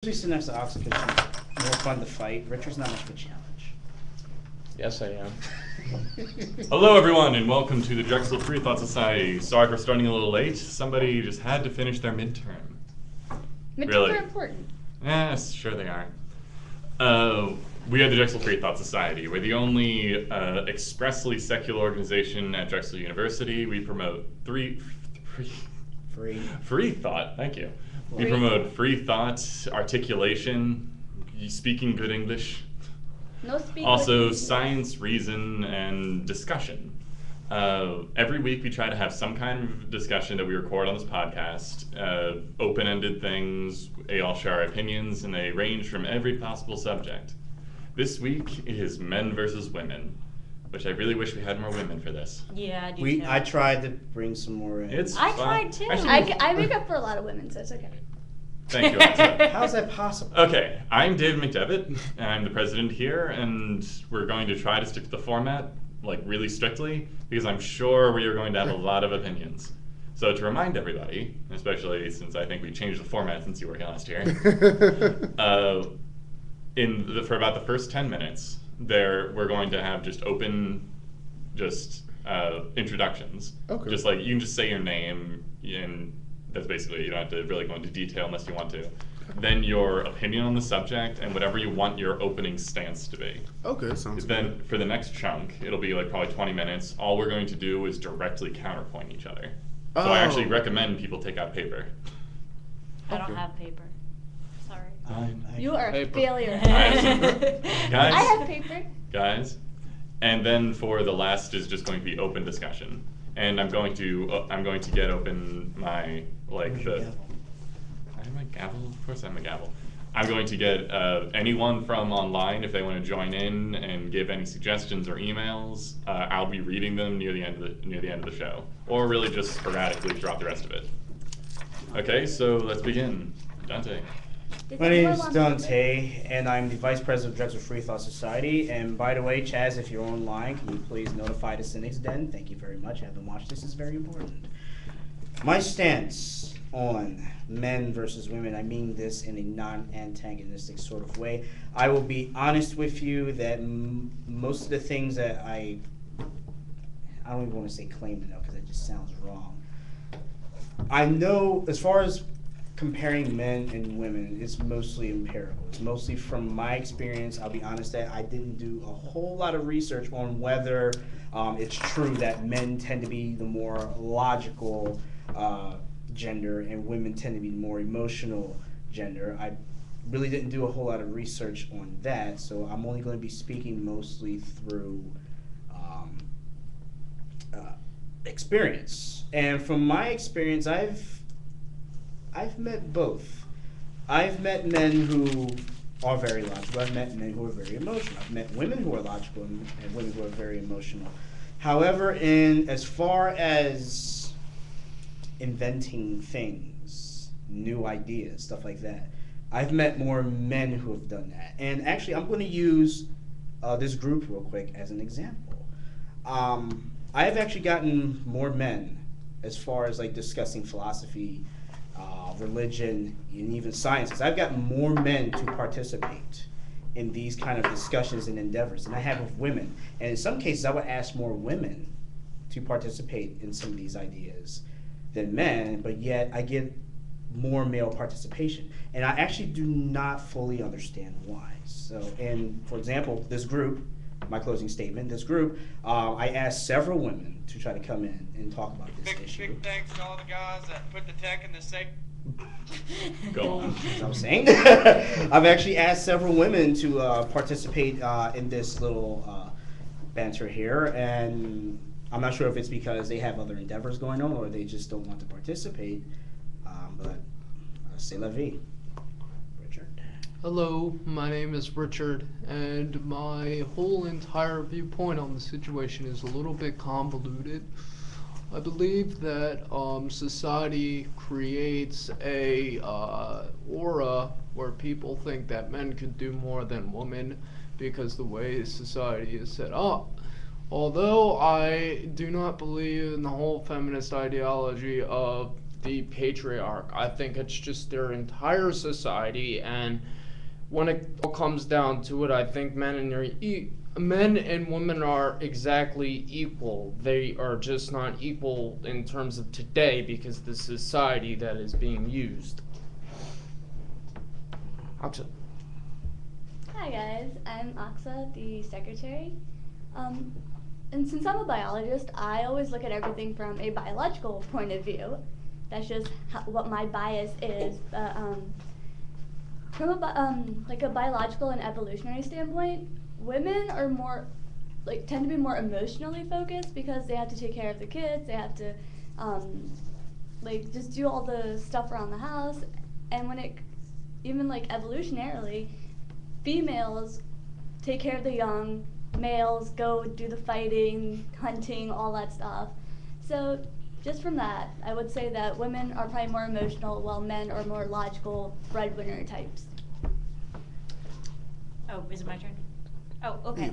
We sit next to Ox because she's more fun to fight. Richard's not much of a challenge. Yes, I am. Hello, everyone, and welcome to the Drexel Free Thought Society. Sorry for starting a little late. Somebody just had to finish their midterm. Midterms Really? are important. Yes, sure they are. We are the Drexel Free Thought Society. We're the only expressly secular organization at Drexel University. We promote free thought. Thank you. We Free. promote free thought, articulation, speaking good English. No speak. Also, with- science, reason, and discussion. Every week we try to have some kind of discussion that we record on this podcast. Open-ended things, they all share our opinions, and they range from every possible subject. This week is men versus women, which I really wish we had more women for this. Yeah, I do too. I tried to bring some more in. It's I fun. tried too. Actually, I make up for a lot of women, so it's okay. thank you, Alexa. How's that possible? Okay, I'm David McDevitt, and I'm the president here, and we're going to try to stick to the format, like, really strictly, because I'm sure we are going to have a lot of opinions. So to remind everybody, especially since I think we changed the format since you were here last year, for about the first 10 minutes, we're going to have just open, introductions. Okay. Just like, you can just say your name, and that's basically, you don't have to really go into detail unless you want to. Then your opinion on the subject and whatever you want your opening stance to be. Okay, sounds Then good. for the next chunk, it'll be like probably 20 minutes. All we're going to do is directly counterpoint each other. So I actually Oh. recommend people take out paper. I don't Okay. have paper. Sorry. You You are a Paper. failure. Guys. I have paper. Guys. And then for the last is just going to be open discussion. And I'm going to get open my I have a gavel? Of course I have a gavel. I'm going to get anyone from online, if they want to join in and give any suggestions or emails. I'll be reading them near the end of the show, or really just sporadically throughout the rest of it. Okay, so let's begin. Dante. Does My name anyone is want Dante, and I'm the vice president of Drexel Free Thought Society. And by the way, Chaz, if you're online, can you please notify the Cynics Den? Thank you very much. I haven't watched this. It's very important. My stance on men versus women, I mean this in a non-antagonistic sort of way. I will be honest with you that most of the things that I don't even want to say claim to know because it just sounds wrong. I know as far as comparing men and women, it's mostly empirical. It's mostly from my experience. I'll be honest that I didn't do a whole lot of research on whether it's true that men tend to be the more logical gender and women tend to be the more emotional gender. I really didn't do a whole lot of research on that, so I'm only going to be speaking mostly through experience. And from my experience, I've met both. I've met men who are very logical. I've met men who are very emotional. I've met women who are logical and women who are very emotional. However, as far as inventing things, new ideas, stuff like that, I've met more men who have done that. And actually, I'm going to use this group real quick as an example. I've actually gotten more men as far as like discussing philosophy, religion, and even sciences. I've gotten more men to participate in these kind of discussions and endeavors than I have with women. And in some cases, I would ask more women to participate in some of these ideas than men, but yet I get more male participation. And I actually do not fully understand why. So, and for example, this group, my closing statement, this group, I asked several women to try to come in and talk about this issue. Big thanks to all the guys that put the tech in the safe. Go on. As I was saying, I've actually asked several women to participate in this little banter here, and I'm not sure if it's because they have other endeavors going on or they just don't want to participate, but c'est la vie. Richard. Hello, my name is Richard, and my whole entire viewpoint on the situation is a little bit convoluted. I believe that society creates a aura where people think that men could do more than women because the way society is set up. Although I do not believe in the whole feminist ideology of the patriarch. I think it's just their entire society, and when it all comes down to it, I think men and women are exactly equal. They are just not equal in terms of today because of the society that is being used. Aksa. Hi guys, I'm Aksa, the secretary. And since I'm a biologist, I always look at everything from a biological point of view. That's just what my bias is. But from a biological and evolutionary standpoint, women are more tend to be more emotionally focused because they have to take care of the kids. They have to just do all the stuff around the house. And when it even evolutionarily, females take care of the young. Males go do the fighting, hunting, all that stuff. So just from that, I would say that women are probably more emotional while men are more logical breadwinner types. Oh, is it my turn? Oh, okay.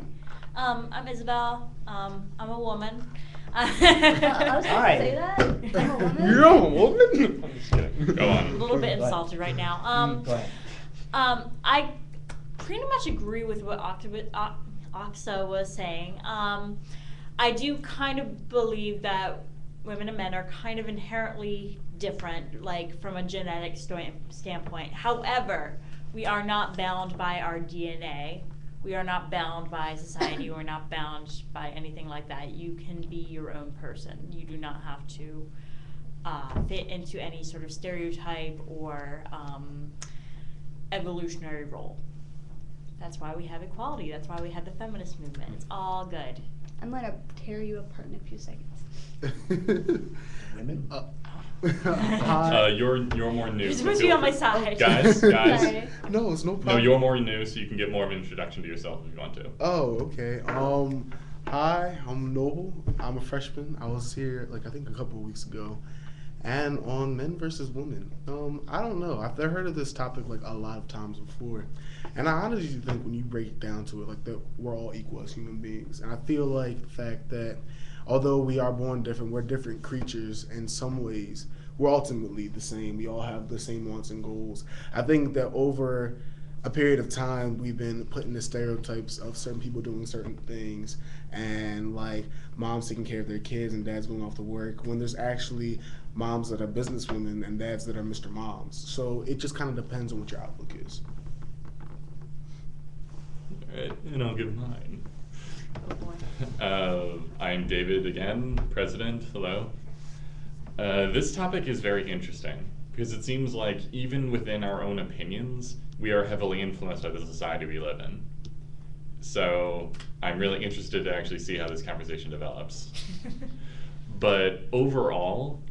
I'm Isabel. I'm a woman. I was going to say that. I'm a woman. You're a woman? I'm just kidding. Go a on. little bit insulted right now. Go ahead. I pretty much agree with what Aksa was saying. I do kind of believe that women and men are kind of inherently different, like from a genetic standpoint. However, we are not bound by our DNA. We are not bound by society. We're not bound by anything like that. You can be your own person. You do not have to fit into any sort of stereotype or evolutionary role. That's why we have equality. That's why we have the feminist movement. It's all good. I'm going to tear you apart in a few seconds. Women? You're more new. You're so supposed to be feel on my free. side. Guys. Sorry. No, it's no No, problem. you're more new, so you can get more of an introduction to yourself if you want to. Oh, okay. Hi, I'm Noble. I'm a freshman. I was here I think a couple of weeks ago, and on men versus women. I don't know. I've heard of this topic a lot of times before, and I honestly think when you break it down to it, that we're all equal as human beings, and I feel like the fact that although we are born different, we're different creatures in some ways. We're ultimately the same. We all have the same wants and goals. I think that over a period of time, we've been put in the stereotypes of certain people doing certain things, and moms taking care of their kids and dads going off to work, when there's actually moms that are businesswomen and dads that are Mr. Moms. So it just kind of depends on what your outlook is. Alright, and I'll give mine. Oh boy. I'm David again, president. Hello. This topic is very interesting because it seems like even within our own opinions, we are heavily influenced by the society we live in. So I'm really interested to actually see how this conversation develops. But overall,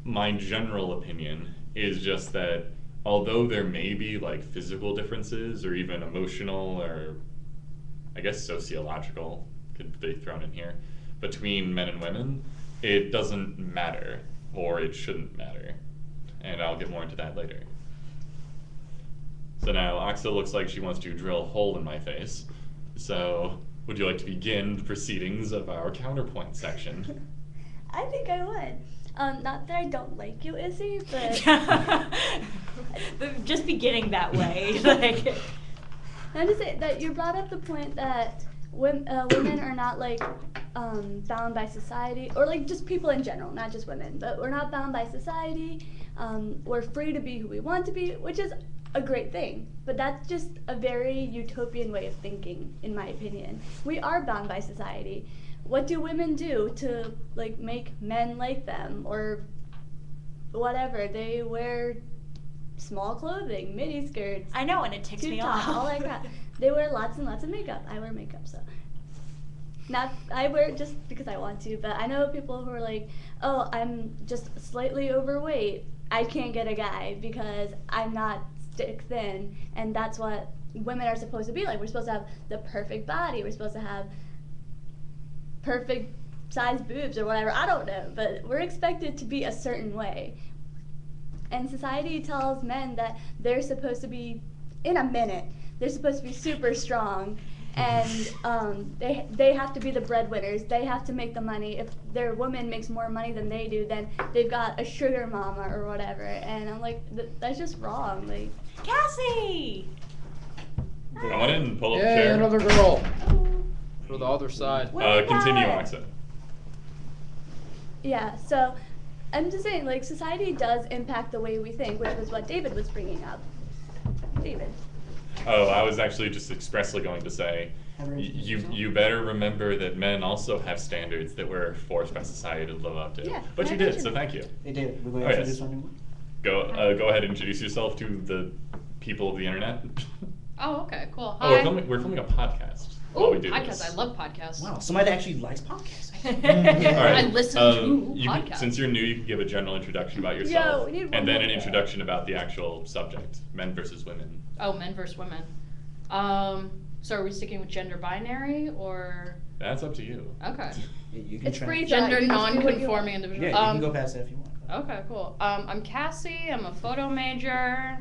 my general opinion is just that although there may be physical differences or even emotional or I guess sociological could be thrown in here between men and women, it doesn't matter, or it shouldn't matter. And I'll get more into that later. So now Aksa looks like she wants to drill a hole in my face. So would you like to begin the proceedings of our counterpoint section? I think I would. Not that I don't like you, Izzy, but Just beginning that way. I'm just saying that you brought up the point that women are not bound by society, or just people in general, not just women, but we're not bound by society. We're free to be who we want to be, which is a great thing, but that's just a very utopian way of thinking, in my opinion. We are bound by society. What do women do to make men like them, or whatever? They wear small clothing, mini skirts. I know, and it ticks me off. All that crap. They wear lots and lots of makeup. I wear makeup, so I wear it just because I want to. But I know people who are like, "Oh, I'm just slightly overweight. I can't get a guy because I'm not stick thin," and that's what women are supposed to be like. We're supposed to have the perfect body. We're supposed to have perfect size boobs or whatever. I don't know, but we're expected to be a certain way. And society tells men that they're supposed to be, in a minute, they're supposed to be super strong and they have to be the breadwinners. They have to make the money. If their woman makes more money than they do, then they've got a sugar mama or whatever. And I'm like, that's just wrong. Like, Cassie! I went in and pulled up the Yay, chair. another girl. For the other side. Continue, Power. Oxa. yeah. So I'm just saying, like, society does impact the way we think, which was what David was bringing up. David. Oh, I was actually just expressly going to say, you better remember that men also have standards that we're forced by society to live up to. Yeah, But I you did, mentioned so it. thank you. Hey David, we're going Oh, to yes. introduce our new one. Go ahead and introduce yourself to the people of the internet. Oh, okay, cool. Oh, Hi. we're filming a podcast while we do podcast. this. I love podcasts. Wow, somebody that actually likes podcasts. All right. I listen to you can, podcasts. since you're new, you can give a general introduction about Yo, yourself, we need one and then more an guy. introduction about the actual subject, men versus women. Oh, men versus women. So are we sticking with gender binary or That's up to you. okay? You can It's try. free Gender You just do what you non-conforming Yeah, individual. you can go past that if you want. Okay, cool. I'm Cassie. I'm a photo major.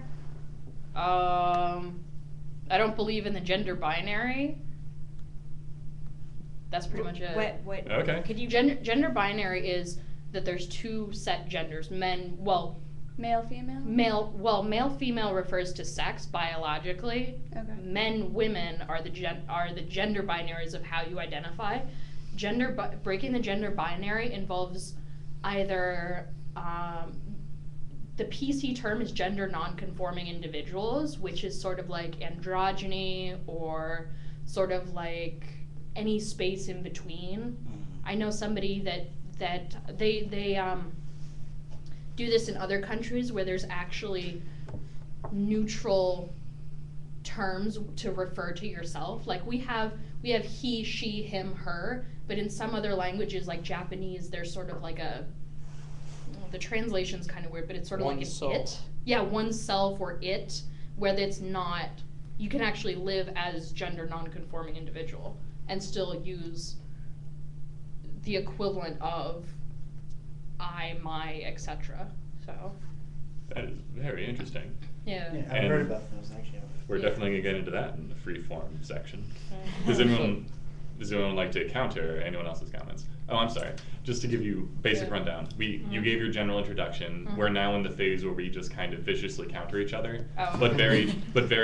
I don't believe in the gender binary. That's pretty much it. Wait. Okay. Could you Gender binary is that there's two set genders. Male, female? Male female refers to sex biologically. Okay. Men women are the gender binaries of how you identify. Breaking the gender binary involves either the PC term is gender non-conforming individuals, which is sort of like androgyny or sort of like any space in between. I know somebody that they do this in other countries where there's actually neutral terms to refer to yourself. Like we have he, she, him, her, but in some other languages like Japanese, there's sort of like the translation's kind of weird, but it's sort of like an Oneself. it. Yeah, oneself or it, where it's not, you can actually live as gender non-conforming individual and still use the equivalent of I, my, etc. So, That is very interesting. yeah. Yeah, I've And- heard about those actually. We're definitely gonna get into that in the free form section. Does anyone like to counter anyone else's comments? Oh, I'm sorry. Just to give you basic Yeah. rundown, you gave your general introduction. We're now in the phase where we just kind of viciously counter each other, Oh. but very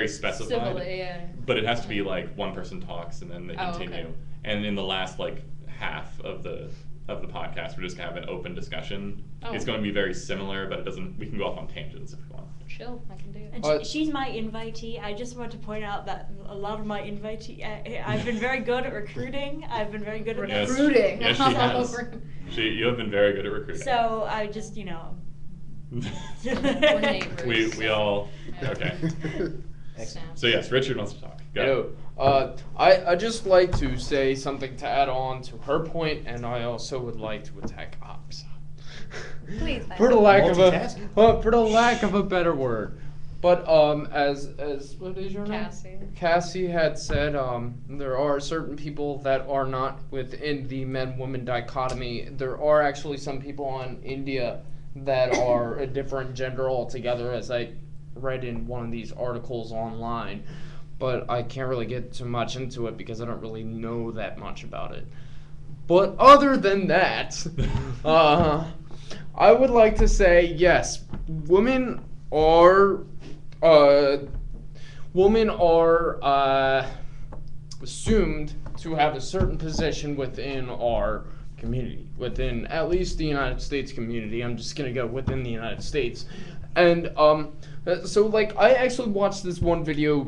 specified. Civilly, yeah. But it has to be like one person talks and then they Oh, continue. okay. And in the last like half of the podcast, we're just gonna have an open discussion. Oh. It's going to be very similar, but it doesn't. We can go off on tangents if we want. Chill, I can do it. And she's my invitee. I just want to point out that a lot of my I've been very good at recruiting. I've been very good at Yes. Recruiting. Yes, she has. You have been very good at recruiting. So I just, We're neighbors. we all okay. Excellent. So yes, Richard wants to talk. Go. I just like to say something to add on to her point, and I also would like to attack Oxa. Please, for the lack of Multitasking. a better word. But as what is your name? Cassie. Cassie had said there are certain people that are not within the men-woman dichotomy. There are actually some people in India that are a different gender altogether, as I read in one of these articles online. But I can't really get too much into it because I don't really know that much about it. But other than that, I would like to say yes, women are assumed to have a certain position within our community, within at least the United States community. I'm just gonna go within the United States, and so like I actually watched this one video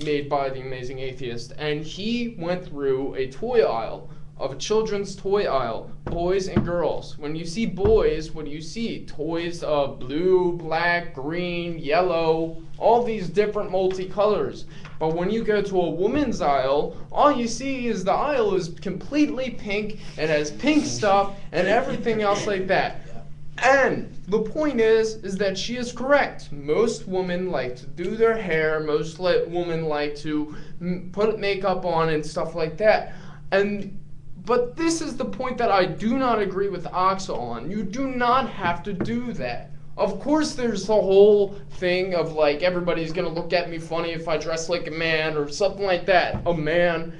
made by the Amazing Atheist, and he went through a toy aisle. Of a children's toy aisle, boys and girls. When you see boys, what do you see? Toys of blue, black, green, yellow, all these different multicolors. But when you go to a woman's aisle, all you see is the aisle is completely pink, it has pink stuff and everything else like that. And the point is that she is correct. Most women like to do their hair, most women like to put makeup on and stuff like that. But this is the point that I do not agree with Oxa on. You do not have to do that. Of course, there's the whole thing of like everybody's gonna look at me funny if I dress like a man or something like that. A man.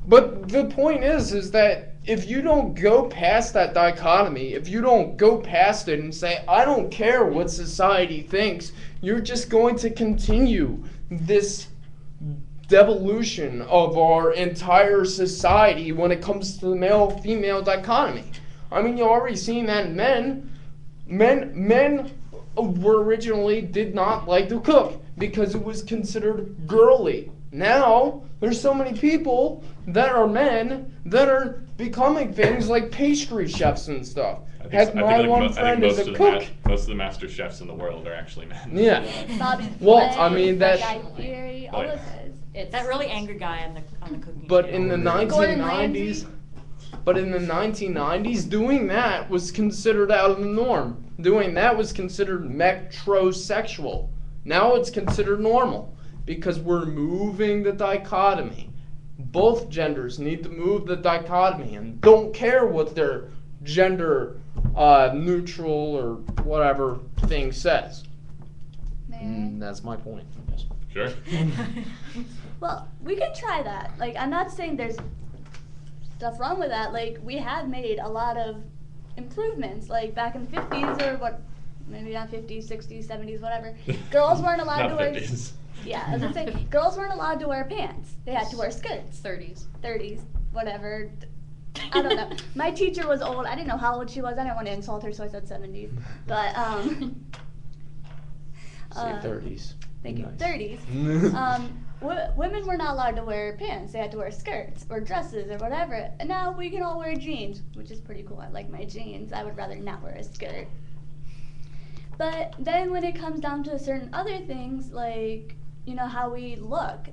But the point is that if you don't go past that dichotomy, if you don't go past it and say, I don't care what society thinks, you're just going to continue this devolution of our entire society when it comes to the male-female dichotomy. I mean, you've already seen that in men. Men were originally did not like to cook because it was considered girly. Now, there's so many people that are men that are becoming things like pastry chefs and stuff. Heck, my one friend is a cook. Most of the master chefs in the world are actually men. Yeah. Bobby Well, Flay, I mean, that that- Guy Fieri, all Oh, yeah. those guys. It's that really angry guy on the cooking But show. in the Gordon 1990s, but in the 1990s, doing that was considered out of the norm. Doing that was considered metrosexual. Now it's considered normal because we're moving the dichotomy. Both genders need to move the dichotomy and don't care what their gender neutral or whatever thing says. That's my point. Sure. Well, we can try that. Like, I'm not saying there's stuff wrong with that. Like, we have made a lot of improvements. Like, back in the 50s or what, maybe not 50s, 60s, 70s, whatever. Girls weren't allowed to Not wear. 50s. Yeah, I was gonna say, girls weren't allowed to wear pants. They had to wear skirts. 30s. 30s, whatever. I don't know. My teacher was old. I didn't know how old she was. I didn't want to insult her, so I said 70s. But Say 30s. thank you. Nice. 30s. Women were not allowed to wear pants. They had to wear skirts or dresses or whatever. And now we can all wear jeans, which is pretty cool. I like my jeans. I would rather not wear a skirt. But then when it comes down to certain other things, like, you know, how we look,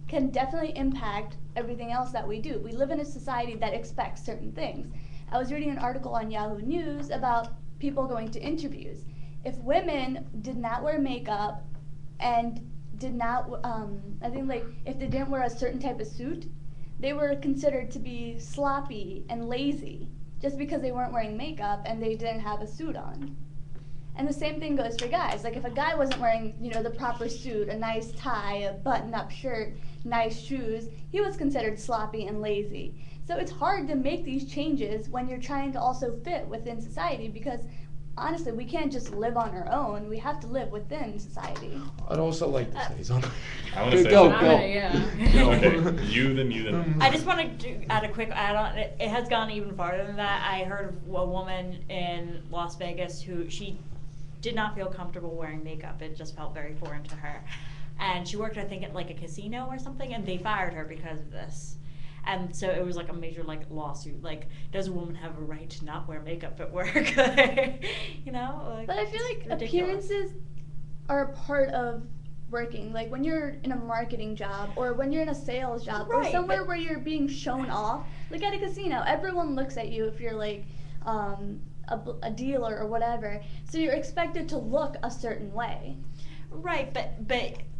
can definitely impact everything else that we do. We live in a society that expects certain things. I was reading an article on Yahoo News about people going to interviews. If women did not wear makeup and did not, I think like if they didn't wear a certain type of suit, they were considered to be sloppy and lazy just because they weren't wearing makeup and they didn't have a suit on. And the same thing goes for guys. Like if a guy wasn't wearing, you know, the proper suit, a nice tie, a button-up shirt, nice shoes, he was considered sloppy and lazy. So it's hard to make these changes when you're trying to also fit within society because honestly, we can't just live on our own. We have to live within society. I'd also like to say something. I want to say Go, something. go. Yeah. Okay, you then. I just want to add a quick add-on. It has gone even farther than that. I heard of a woman in Las Vegas who she did not feel comfortable wearing makeup. It just felt very foreign to her. And she worked, I think, at like a casino or something, and they fired her because of this. And so it was like a major like lawsuit. Like, does a woman have a right to not wear makeup at work? You know? Like, But I feel like it's ridiculous. appearances are a part of working. Like when you're in a marketing job or when you're in a sales job or Right, somewhere but- where you're being shown off. Like at a casino, everyone looks at you if you're like a dealer or whatever. So you're expected to look a certain way. Right, but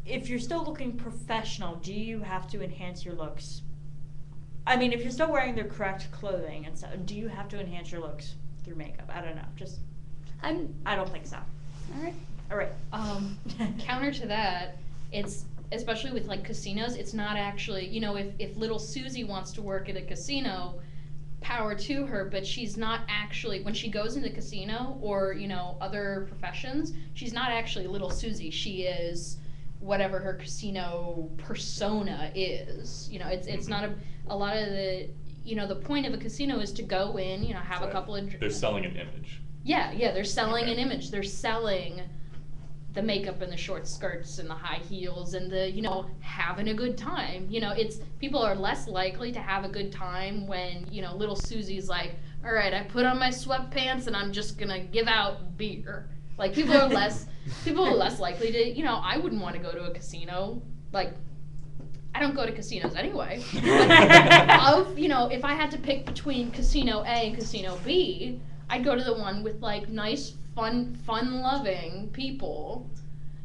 if you're still looking professional, do you have to enhance your looks? I mean, if you're still wearing the correct clothing and stuff, do you have to enhance your looks through makeup? I don't know. Just, I don't think so. All right. All right. Counter to that, it's especially with like casinos, it's not actually, you know, if little Susie wants to work at a casino, power to her, but she's not actually, when she goes into casino or, you know, other professions, she's not actually little Susie. She is whatever her casino persona is. You know, it's not a lot of the, you know, the point of a casino is to go in, you know, have a couple of They're selling an image. yeah, they're selling an image. They're selling the makeup and the short skirts and the high heels and the, you know, having a good time. You know, it's, people are less likely to have a good time when, you know, little Susie's like, all right, I put on my sweatpants and I'm just gonna give out beer. Like, people are less likely to, you know, I wouldn't want to go to a casino. Like, I don't go to casinos anyway. But you know, if I had to pick between casino A and casino B, I'd go to the one with like nice, fun-loving people,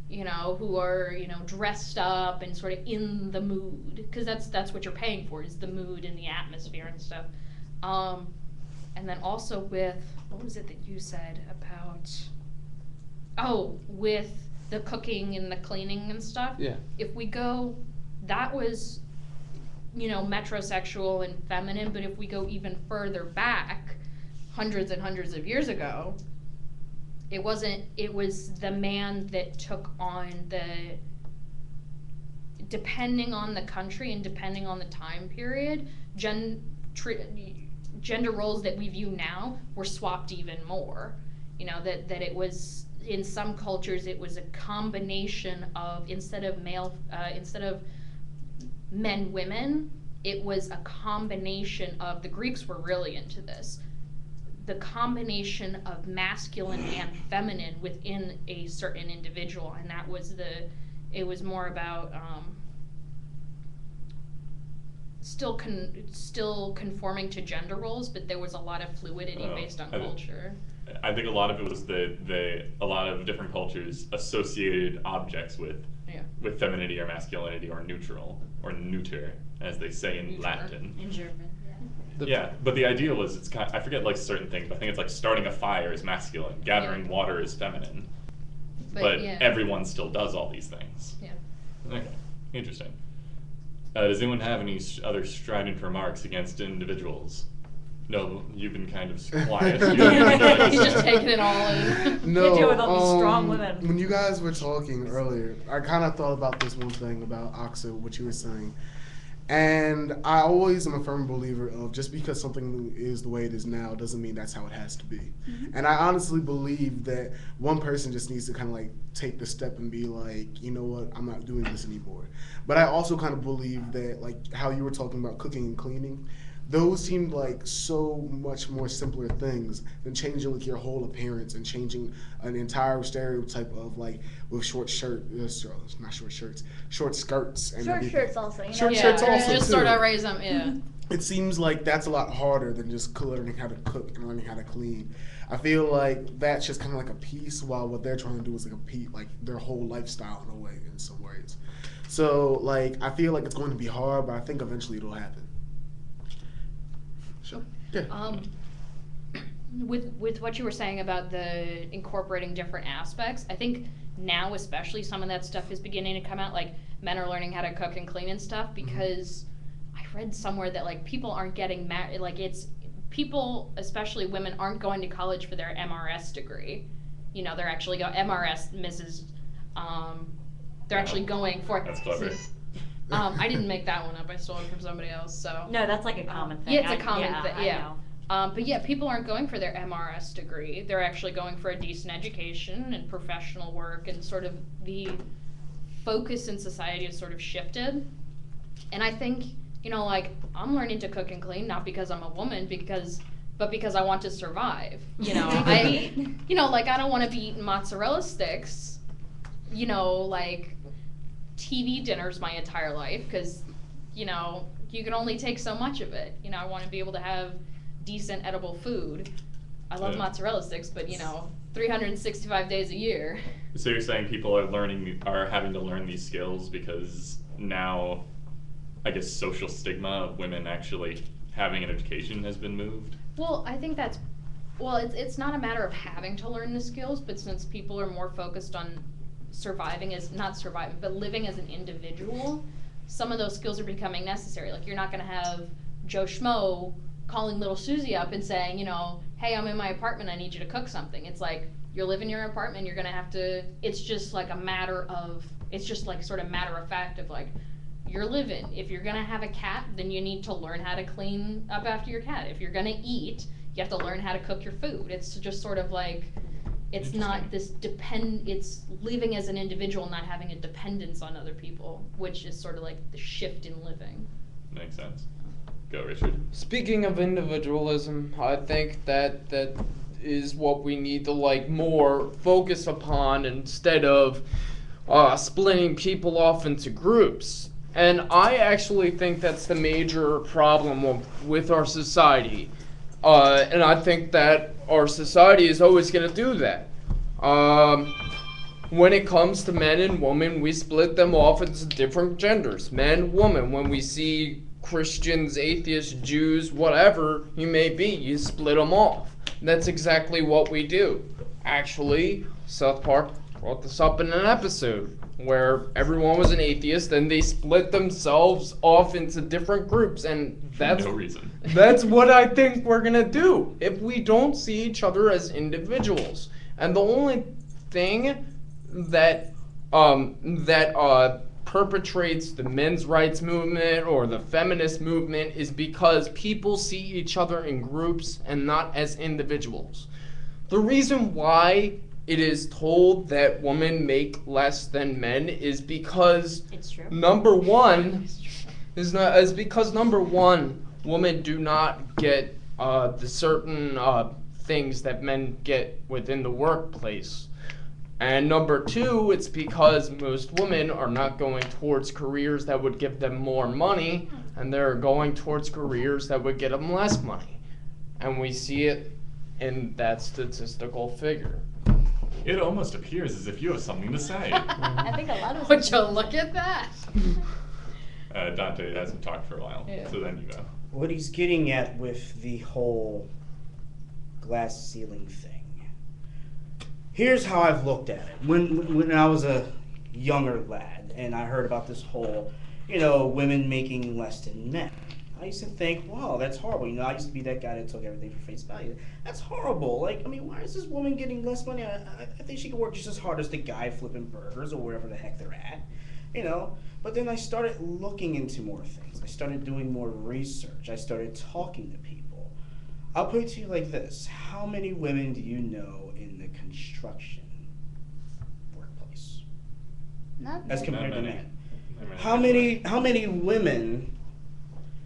you know, who are, you know, dressed up and sort of in the mood, because that's what you're paying for, is the mood and the atmosphere and stuff. And then also with, what was it that you said about with the cooking and the cleaning and stuff. Yeah. If we go, that was, metrosexual and feminine, but if we go even further back, hundreds and hundreds of years ago, it was the man that took on depending on the country and depending on the time period, gender roles that we view now were swapped even more. That it was, in some cultures, it was a combination of, instead of men, women, it was a combination of, the Greeks were really into this, the combination of masculine and feminine within a certain individual, and that was it was more about still conforming to gender roles, but there was a lot of fluidity based on culture. I think a lot of it was a lot of different cultures associated objects with femininity or masculinity or neutral or neuter, as they say in Latin. In German. Yeah, but the idea was, I forget like certain things, but I think it's like starting a fire is masculine, gathering water is feminine. But everyone still does all these things. Yeah. Okay, interesting. Does anyone have any other strident remarks against individuals? No, you've been kind of quiet. He's just taking it all in. No, Can't deal with all these strong women. When you guys were talking earlier, I kind of thought about this one thing about Oxa, what you were saying. And I always am a firm believer of, just because something is the way it is now doesn't mean that's how it has to be. Mm-hmm. And I honestly believe that one person just needs to kind of like take the step and be like, you know what, I'm not doing this anymore. But I also kind of believe that, like how you were talking about cooking and cleaning, those seemed like so much more simpler things than changing like your whole appearance and changing an entire stereotype of like with short skirts and Short everything. shirts also. Short shirts also just too. sort of raise them. Yeah. It seems like that's a lot harder than just learning how to cook and learning how to clean. I feel like that's just kind of like a piece, while what they're trying to do is like a piece, like their whole lifestyle in a way, in some ways. So like I feel like it's going to be hard, but I think eventually it'll happen. Sure. Yeah. With what you were saying about the incorporating different aspects, I think now especially some of that stuff is beginning to come out. Like men are learning how to cook and clean and stuff because I read somewhere that like people aren't getting married. Like it's people, especially women, aren't going to college for their MRS degree. They're actually MRS, Mrs. They're actually going for. That's clever. I didn't make that one up. I stole it from somebody else. So No, that's like a common thing. yeah, it's a common thing. I Yeah. know. But yeah, people aren't going for their MRS degree. They're actually going for a decent education and professional work, and sort of the focus in society has sort of shifted. And I think, like I'm learning to cook and clean not because I'm a woman, but because I want to survive. I don't want to be eating mozzarella sticks, like TV dinners my entire life, because, you can only take so much of it. I want to be able to have decent edible food. I love mozzarella sticks, but 365 days a year. So you're saying people are having to learn these skills because now, I guess, social stigma of women actually having an education has been moved? Well, I think it's not a matter of having to learn the skills, but since people are more focused on living as an individual, some of those skills are becoming necessary. Like you're not going to have Joe Schmo calling little Susie up and saying, hey, I'm in my apartment, I need you to cook something. It's like, you're living in your apartment, you're going to have to, it's just like matter of fact of like, you're living. If you're going to have a cat, then you need to learn how to clean up after your cat. If you're going to eat, you have to learn how to cook your food. It's just sort of like, it's not this it's living as an individual, not having a dependence on other people, which is sort of like the shift in living. Makes sense. Go, Richard. Speaking of individualism, I think that is what we need to more focus upon instead of splitting people off into groups. And I actually think that's the major problem with our society. And I think that our society is always going to do that. When it comes to men and women, we split them off into different genders. Men, women. When we see Christians, atheists, Jews, whatever you may be, you split them off. That's exactly what we do. Actually, South Park brought this up in an episode where everyone was an atheist and they split themselves off into different groups, and that's no reason. That's what I think we're gonna do if we don't see each other as individuals. And the only thing that perpetrates the men's rights movement or the feminist movement is because people see each other in groups and not as individuals. The reason why it is told that women make less than men is because It's true. number one, women do not get the certain things that men get within the workplace. And number two, it's because most women are not going towards careers that would give them more money, and they're going towards careers that would get them less money. And we see it in that statistical figure. It almost appears as if you have something to say. I think a lot of us. Would you look at that? Dante hasn't talked for a while, Yeah. so then you go. What he's getting at with the whole glass ceiling thing. Here's how I've looked at it. When I was a younger lad and I heard about this whole, women making less than men, I used to think, wow, that's horrible. I used to be that guy that took everything for face value. That's horrible. Why is this woman getting less money? I think she could work just as hard as the guy flipping burgers or wherever the heck they're at, But then I started looking into more things. I started doing more research. I started talking to people. I'll put it to you like this. How many women do you know in the construction workplace Not as many. compared to Not many. men? Not many, How actually. many women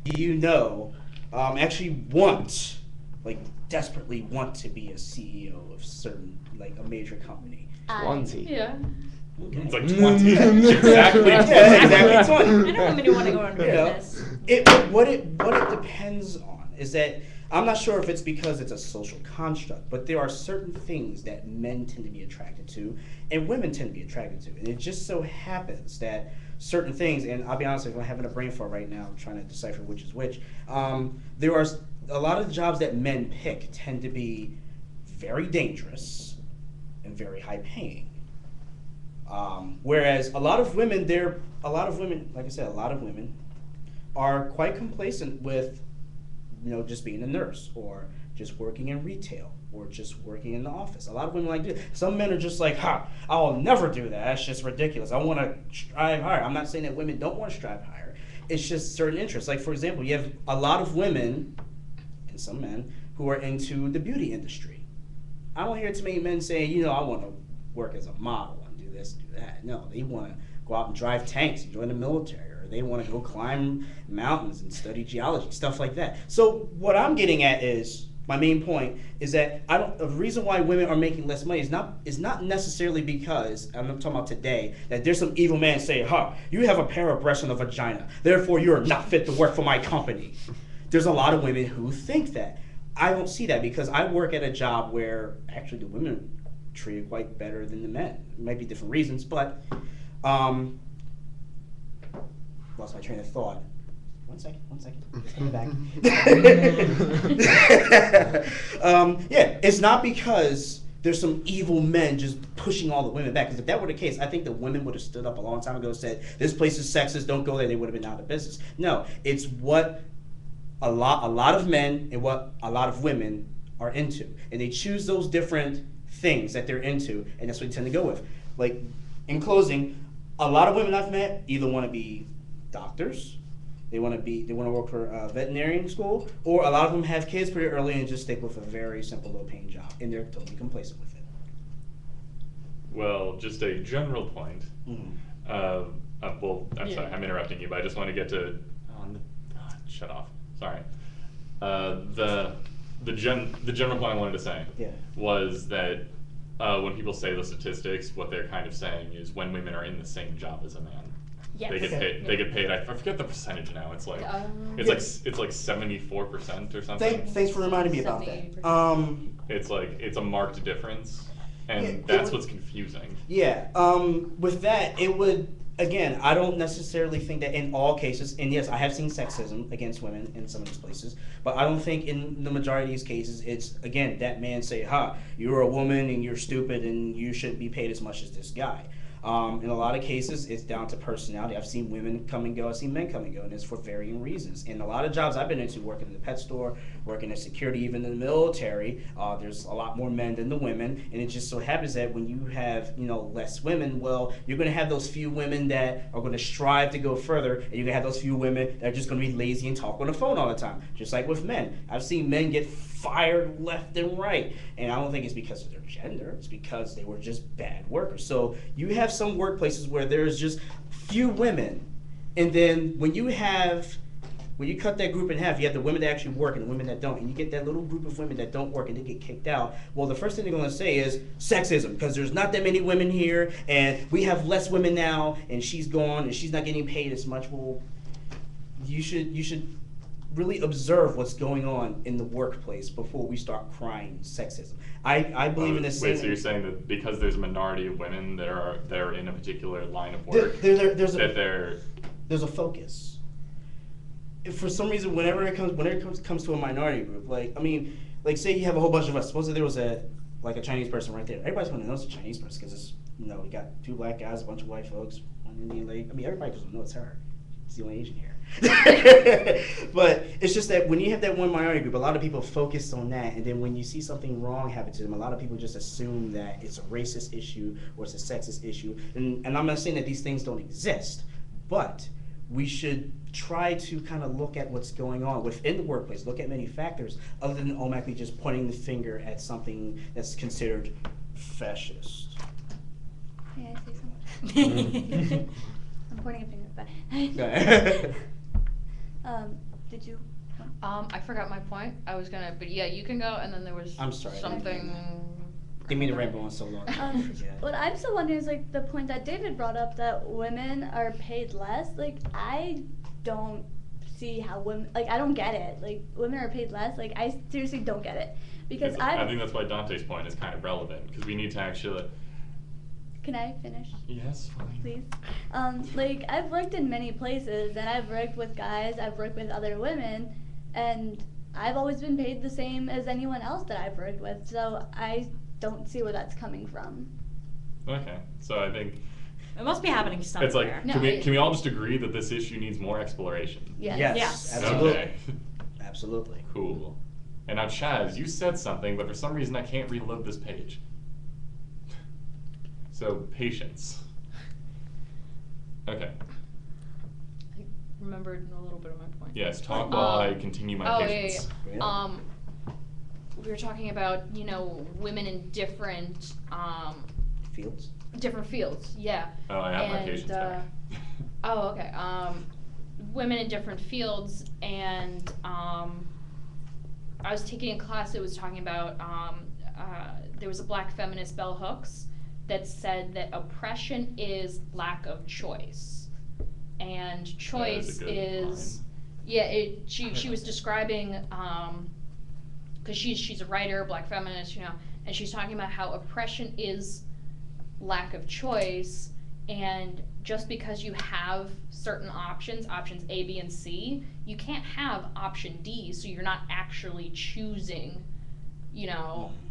do you know actually desperately want to be a CEO of certain, a major company? 20. Yeah. It's like 20. Exactly. Yeah, exactly 20. I know women who want to go into business. What it depends on is that I'm not sure if it's because it's a social construct, but there are certain things that men tend to be attracted to and women tend to be attracted to. And it just so happens that certain things, and I'll be honest, if I'm having a brain fart right now, I'm trying to decipher which is which, there are a lot of the jobs that men pick tend to be very dangerous and very high paying. Whereas a lot of women, like I said, a lot of women are quite complacent with, just being a nurse or just working in retail or just working in the office. A lot of women like to do it. Some men are just like, I'll never do that. That's just ridiculous. I want to strive higher. I'm not saying that women don't want to strive higher. It's just certain interests. Like, for example, you have a lot of women and some men who are into the beauty industry. I don't hear too many men saying, I want to work as a model and do this, do that. No, they want to go out and drive tanks and join the military, or they want to go climb mountains and study geology, stuff like that. So what I'm getting at is, my main point is that the reason why women are making less money is not necessarily because, and I'm talking about today, that there's some evil man saying, you have a pair of breasts and a vagina, therefore you are not fit to work for my company. There's a lot of women who think that. I don't see that because I work at a job where actually the women are treated quite better than the men. It might be different reasons, but lost my train of thought. One second. It's coming back. It's not because there's some evil men just pushing all the women back. Because if that were the case, I think the women would have stood up a long time ago and said, this place is sexist, don't go there. They would have been out of business. No, it's what a lot of men and what a lot of women are into. And they choose those different things that they're into, and that's what they tend to go with. Like, in closing, a lot of women I've met either want to be doctors, they want to work for a veterinarian school, or a lot of them have kids pretty early and just stick with a very simple, low-paying job, and they're totally complacent with it. Well, just a general point. Mm-hmm. I'm sorry, I'm interrupting you, but I just want to get to. Shut off. Sorry. The general point I wanted to say was that when people say the statistics, what they're kind of saying is when women are in the same job as a man, Yes. they get paid. They get paid. I forget the percentage now. It's like it's like 74% or something. Thanks for reminding me about that. It's a marked difference, and Yeah, that's what's confusing. Yeah. With that, it would again, I don't necessarily think that in all cases, and yes, I have seen sexism against women in some of these places, but I don't think in the majority of these cases it's, again, that man say, ha, you're a woman and you're stupid and you shouldn't be paid as much as this guy. In a lot of cases, it's down to personality. I've seen women come and go, I've seen men come and go, and it's for varying reasons. And a lot of jobs I've been into, working in the pet store, working in security, even in the military, there's a lot more men than the women, and it just so happens that when you have, less women, well, you're going to have those few women that are going to strive to go further, and you're going to have those few women that are just going to be lazy and talk on the phone all the time, just like with men. I've seen men get fired left and right, and I don't think it's because of their gender, it's because they were just bad workers. So you have some workplaces where there's just few women, and then when you cut that group in half, you have the women that actually work and the women that don't, and you get that little group of women that don't work and they get kicked out. Well, the first thing they're going to say is sexism, because there's not that many women here, and we have less women now, and she's gone, and she's not getting paid as much. Well, you should really observe what's going on in the workplace before we start crying sexism. I believe in this. Wait, so you're saying that because there's a minority of women that are in a particular line of work, there's a focus. For some reason, whenever it comes to a minority group, like say you have a whole bunch of us. Suppose that there was a Chinese person right there. Everybody's going to know it's a Chinese person because it's we got two black guys, a bunch of white folks, one Indian lady. Everybody doesn't know it's her. It's the only Asian here. But it's just that when you have that one minority group, a lot of people focus on that, and then when you see something wrong happen to them, a lot of people just assume that it's a racist issue or it's a sexist issue. And I'm not saying that these things don't exist, but we should try to kind of look at what's going on within the workplace, look at many factors, other than automatically just pointing the finger at something that's considered fascist. May I say something? I'm pointing a finger, but did you? I forgot my point. I was gonna, but yeah, you can go. And then there was I'm sorry, something. Didn't mean to ramble on so long. What I'm still wondering is the point that David brought up, that women are paid less. I don't see how women, I don't get it. Women are paid less. I seriously don't get it, because I think that's why Dante's point is kind of relevant, because we need to actually. Can I finish? Yes, fine. Please. I've worked in many places, and I've worked with guys, I've worked with other women, and I've always been paid the same as anyone else that I've worked with, so I don't see where that's coming from. Okay, so I think it must be happening somewhere. it's like, can we all just agree that this issue needs more exploration? Yes. Yes, absolutely. Okay. Absolutely. Cool. And now, Chaz, you said something, but for some reason I can't reload this page. So, patience. Okay. I remembered a little bit of my point. Yes, talk while I continue my patience. Yeah. We were talking about, women in different Fields? different fields, yeah. Oh, I have my patience back. Oh, okay. Women in different fields, and I was taking a class that was talking about, there was a black feminist, Bell Hooks, that said that oppression is lack of choice. And choice is, she was describing, because she's a writer, black feminist, and she's talking about how oppression is lack of choice, and just because you have certain options A, B, and C, you can't have option D, so you're not actually choosing,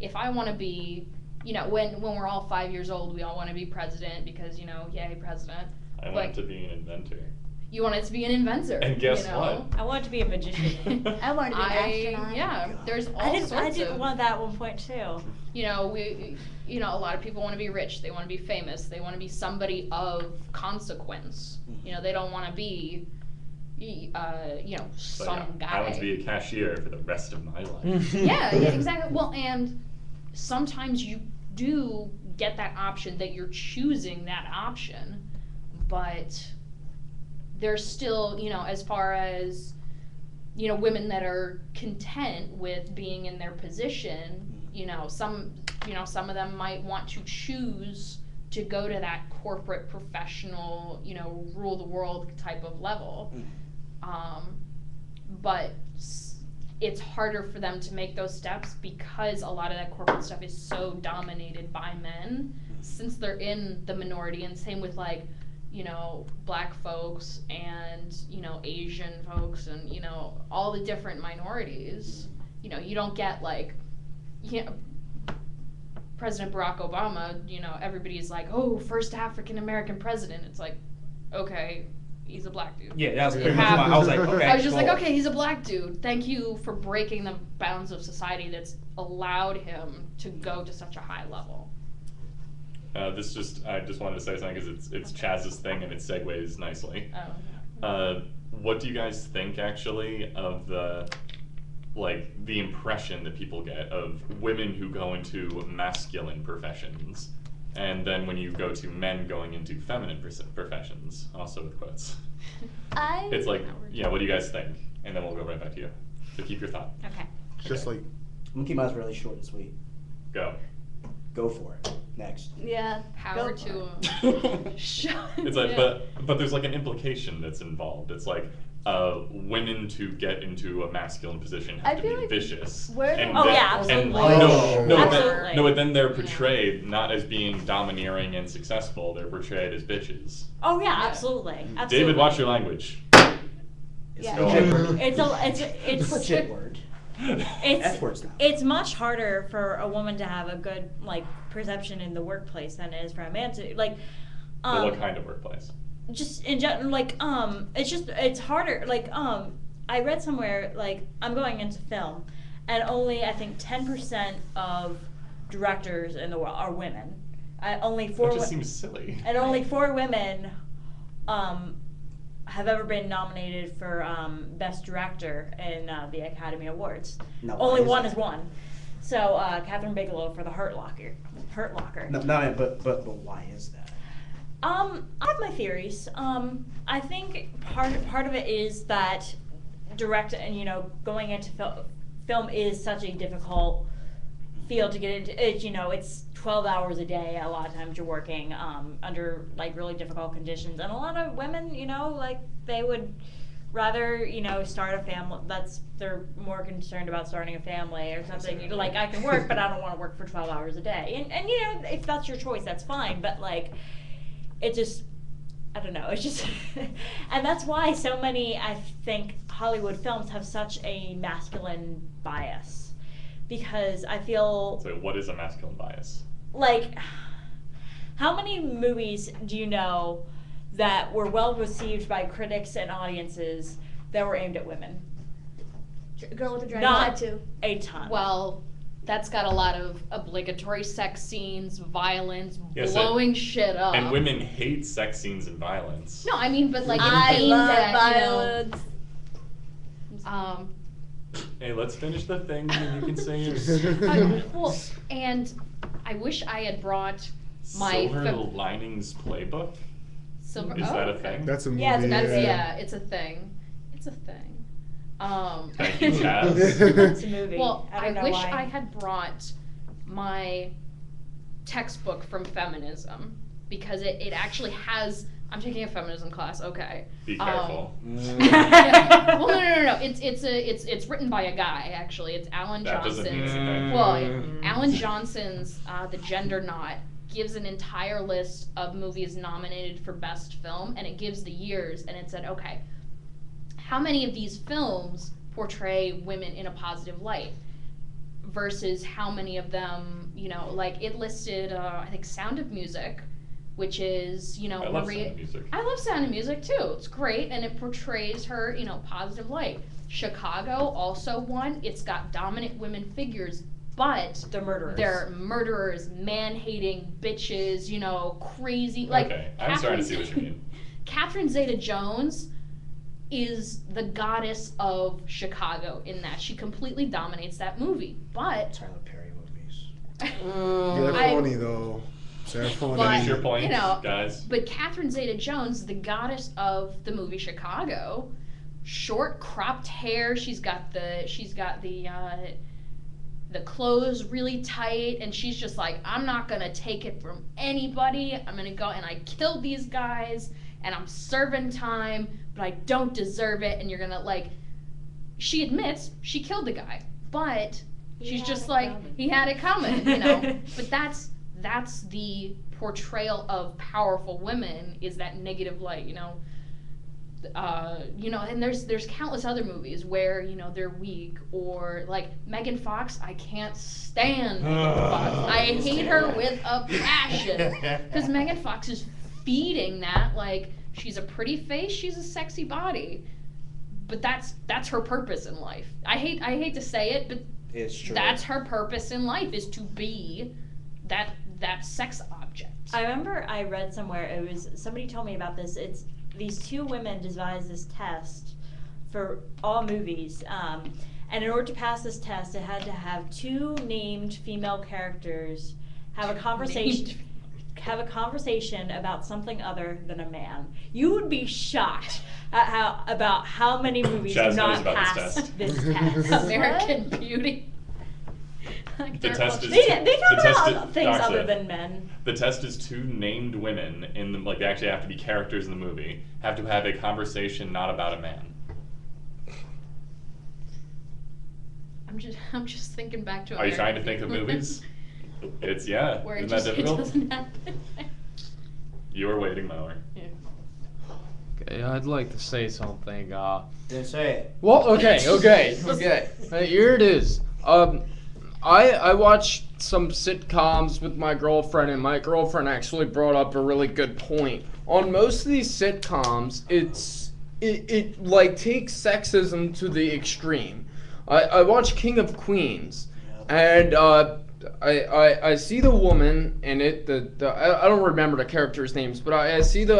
if I want to be, when we're all 5 years old, we all want to be president because, yay, president. I want to be an inventor. You wanted to be an inventor. And guess what? I wanted to be a magician. I wanted to be an astronaut. Yeah, there's all I sorts did of. want that at one point too. A lot of people want to be rich. They want to be famous. They want to be somebody of consequence. They don't want to be, some guy. I want to be a cashier for the rest of my life. yeah, exactly. Well, and sometimes you do get that option that you're choosing that option, but there's still, as far as, women that are content with being in their position, some of them might want to choose to go to that corporate professional, rule the world type of level. But it's harder for them to make those steps because a lot of that corporate stuff is so dominated by men, since they're in the minority. And same with you know, black folks and, you know, Asian folks and, you know, all the different minorities. You know, you don't get like, you know, President Barack Obama, you know, everybody's like, oh, first African American president. It's like, okay, he's a black dude. Yeah, that was You pretty much have- why I was like, okay. I was just like, cool. okay, he's a black dude. Thank you for breaking the bounds of society that's allowed him to go to such a high level. I just wanted to say something because it's Chaz's thing and it segues nicely. Oh. What do you guys think actually of the impression that people get of women who go into masculine professions, and then when you go to men going into feminine professions, also with quotes? It's like, yeah, what do you guys think? And then we'll go right back to you. So keep your thought. Okay. Just like, I'm gonna keep mine really short and sweet. Go. Go for it. Next. Yeah. Power go to for it. him. It's like, but there's like an implication that's involved. It's like women to get into a masculine position I have to feel be like vicious. we're the And Oh, then- yeah, and absolutely. no, Absolutely. no, but then they're portrayed not as being domineering and successful. They're portrayed as bitches. Oh yeah, absolutely. Absolutely. David, watch your language. It's Yeah. a legit word. It's It's a legit word. F words now. It's much harder for a woman to have a good like perception in the workplace than it is for a man to like. But what kind of workplace? Just in general, like it's harder. Like I read somewhere like I'm going into film, and only I think 10% of directors in the world are women. Only four. That just seems silly. And only 4 women have ever been nominated for Best Director in the Academy Awards. Now, Only why is one that? is one. So Catherine Bigelow for The Hurt Locker. No, but why is that? I have my theories. I think part of it is that direct and going into film is such a difficult field to get into. It's 12 hours a day. A lot of times you're working under like really difficult conditions, and a lot of women, like they would rather start a family. They're more concerned about starting a family or something. Like I can work, but I don't want to work for 12 hours a day. And if that's your choice, that's fine. But like, it just, I don't know. It's just, and that's why so many, I think, Hollywood films have such a masculine bias, because I feel. So what is a masculine bias? Like, how many movies do you know that were well received by critics and audiences that were aimed at women? Girl with the Dragon Not Tattoo. a ton. Well, that's got a lot of obligatory sex scenes, violence, Yes, blowing shit up. And women hate sex scenes and violence. No, I mean, but like it's I aimed love at, violence. Hey, let's finish the thing and you can say yours. Well, and I wish I had brought my Silver Linings Playbook? silver. Is oh, that a okay. thing? that's a movie. Yeah, That's yeah. yeah, it's a thing. It's a thing. Thank you, Chaz. It's a movie. Well, I I don't know wish why. I had brought my textbook from feminism, because it actually has. I'm taking a feminism class. Okay. Be careful. Yeah. Well, no. It's written by a guy actually. It's Alan That doesn't mean Johnson's. anything. Well, Alan Johnson's The Gender Knot gives an entire list of movies nominated for Best Film, and it gives the years, and it said, okay, how many of these films portray women in a positive light versus how many of them, like it listed, I think Sound of Music, which is, I love Maria. Sound of Music. I love Sound of Music too. It's great, and it portrays her, positive light. Chicago also won. It's got dominant women figures, but They're murderers. they're murderers, man-hating bitches, crazy. Like Okay, I'm starting to see what you mean. Catherine Zeta-Jones is the goddess of Chicago in that she completely dominates that movie. But Tyler Perry movies. Yeah, they're I- funny though. They're funny. But, Finish your point, you know, guys. But Catherine Zeta-Jones, the goddess of the movie Chicago, short cropped hair. She's got the clothes really tight, and she's just like, I'm not gonna take it from anybody. I'm gonna go and I killed these guys, and I'm serving time, but I don't deserve it. And you're gonna like. She admits she killed the guy, but He she's had just it like coming. he had it coming, But that's the portrayal of powerful women is that negative light, you know. And there's countless other movies where, you know, they're weak, or like Megan Fox. I can't stand Megan Fox. I hate her with a passion because Megan Fox is feeding that, like, she's a pretty face, she's a sexy body, but that's her purpose in life. I hate to say it, but It's true. that's her purpose in life, is to be that sex object. I remember I read somewhere, it was, somebody told me about this, it's these two women devised this test for all movies, and in order to pass this test, it had to have two named female characters have a conversation about something other than a man. You would be shocked at how many movies Chaz do knows not about pass this this test. American Beauty. Like, The they're test all- is They the talk test about is- things Darcy, other than men. The test is two named women in the, like, they actually have to be characters in the movie, have to have a conversation not about a man. I'm just thinking back to. Are you trying to American think of Beauty. movies? It's, yeah. Where Isn't it that just it difficult? doesn't happen. You were waiting, Mower. Yeah. Okay, I'd like to say something. Then say it. Well, okay. Here it is. I watched some sitcoms with my girlfriend, and my girlfriend actually brought up a really good point. On most of these sitcoms, it like takes sexism to the extreme. I watched King of Queens, and I see the woman in it. I don't remember the characters' names, but I see the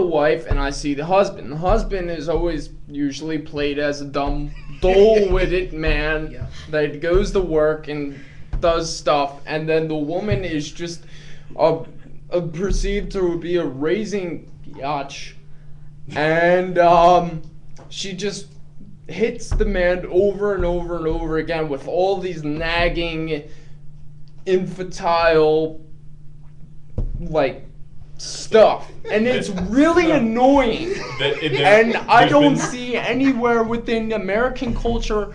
wife and I see the husband. The husband is always usually played as a dumb, dull-witted man that goes to work and does stuff, and then the woman is just perceived to be a raising biatch, and she just hits the man over and over and over again with all these nagging, infantile, like, stuff, and it's really annoying. And I don't see anywhere within American culture,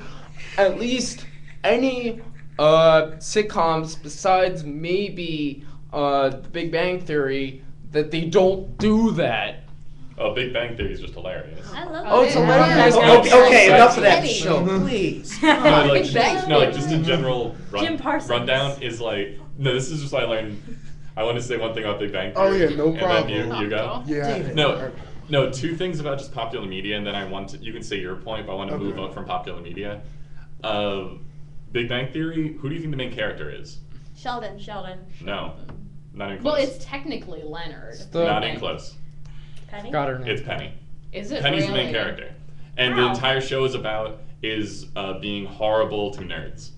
at least any sitcoms besides maybe The Big Bang Theory, that they don't do that. Oh, Big Bang Theory is just hilarious. I love Oh, it's it. hilarious. Okay, enough of that Penny. show, please. Like just a general Jim Parsons. rundown is like, no, this is just what I learned. I want to say one thing about Big Bang Oh, Theory. yeah, no and problem. then you go. Yeah. No, two things about just popular media, and then you can say your point, but I want to move up from popular media. Big Bang Theory, who do you think the main character is? Sheldon. No, not even close. Well, it's technically Leonard. not even close. Penny? Got her name. It's Penny. Is it Penny's really? the main character, and the Wow. entire show is being horrible to nerds,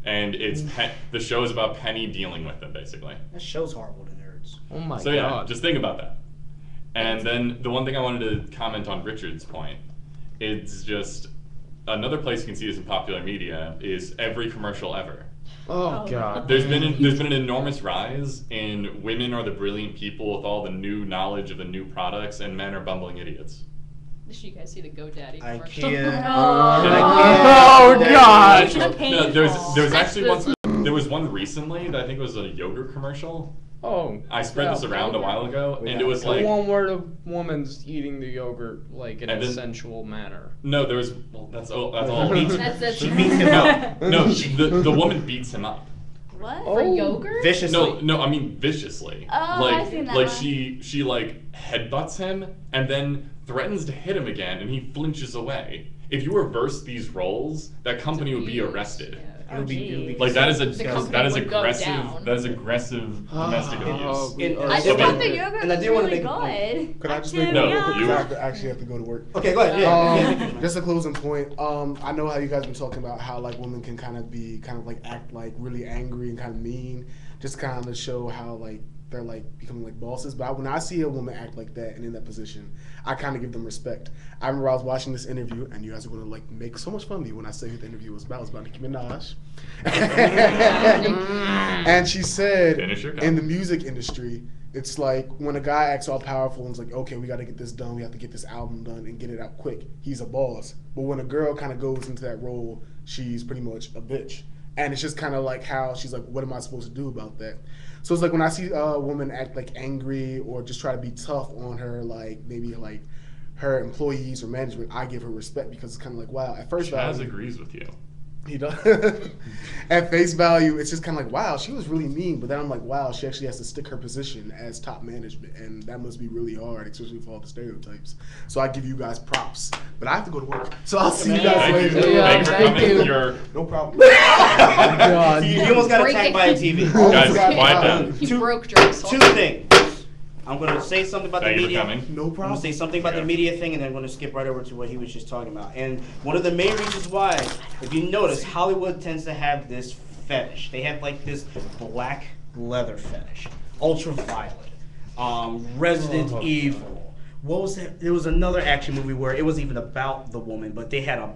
and it's the show is about Penny dealing with them basically. That show's horrible to nerds. Oh my So yeah, god. just think about that. And then the one thing I wanted to comment on Richard's point, it's just another place you can see this in popular media is every commercial ever. Oh god. There's been an enormous rise in women are the brilliant people with all the new knowledge of the new products, and men are bumbling idiots. Did you guys see the GoDaddy I commercial? can't. Oh god. No, there's actually there was one recently that I think was a yogurt commercial. Oh. I spread this around a while ago, and it was The like one where the woman's eating the yogurt like in And a then- sensual manner. no, there was that's all. That's She beats him up. No, the woman beats him up. What? For Oh. yogurt? Viciously. No, I mean viciously. Oh, like, I've seen that like one. she like headbutts him and then threatens to hit him again, and he flinches away. If you reverse these roles, that company would be abuse. arrested. Yeah. It would be Like that is The company that is would go aggressive. down. That is aggressive domestic abuse. I just Okay. thought the yogurt And I was did wanna really make a point. good. Could I just Actually, make No, a you- because I actually have to go to work. Okay, go ahead. Yeah. Just a closing point. I know how you guys been talking about how like women can kind of like act like really angry and kind of mean, just kind of show how like they're like becoming like bosses. But when I see a woman act like that and in that position, I kind of give them respect. I remember I was watching this interview, and you guys are gonna like make so much fun of me when I say who the interview was about. It was about Nicki Minaj, and she said Finish your in the music industry, it's like when a guy acts all powerful and is like, okay, we got to get this done, we have to get this album done and get it out quick. He's a boss. But when a girl kind of goes into that role, she's pretty much a bitch. And it's just kind of like how she's like, what am I supposed to do about that? So it's like when I see a woman act like angry or just try to be tough on her, like maybe like her employees or management, I give her respect because it's kind of like, wow, at first Chaz value, agrees with you. he does. At face value, it's just kind of like, wow, she was really mean. But then I'm like, wow, she actually has to stick her position as top management, and that must be really hard, especially for all the stereotypes. So I give you guys props, but I have to go to work. So I'll see you guys Thank you. later. Yeah, Thanks for thank coming. you. You're No problem. God. You almost got Break attacked it. by a TV. guys, God. quiet down. He Two- broke Drexel. Two things. I'm going to say something about Thank the you for media. coming. No I'm going problem. to say something about the Yeah. media thing, and then I'm going to skip right over to what he was just talking about. And one of the main reasons why, if you notice, Hollywood tends to have this fetish. They have like this black leather fetish, ultraviolet, Resident Evil. What was that? There was another action movie where it wasn't even about the woman, but they had a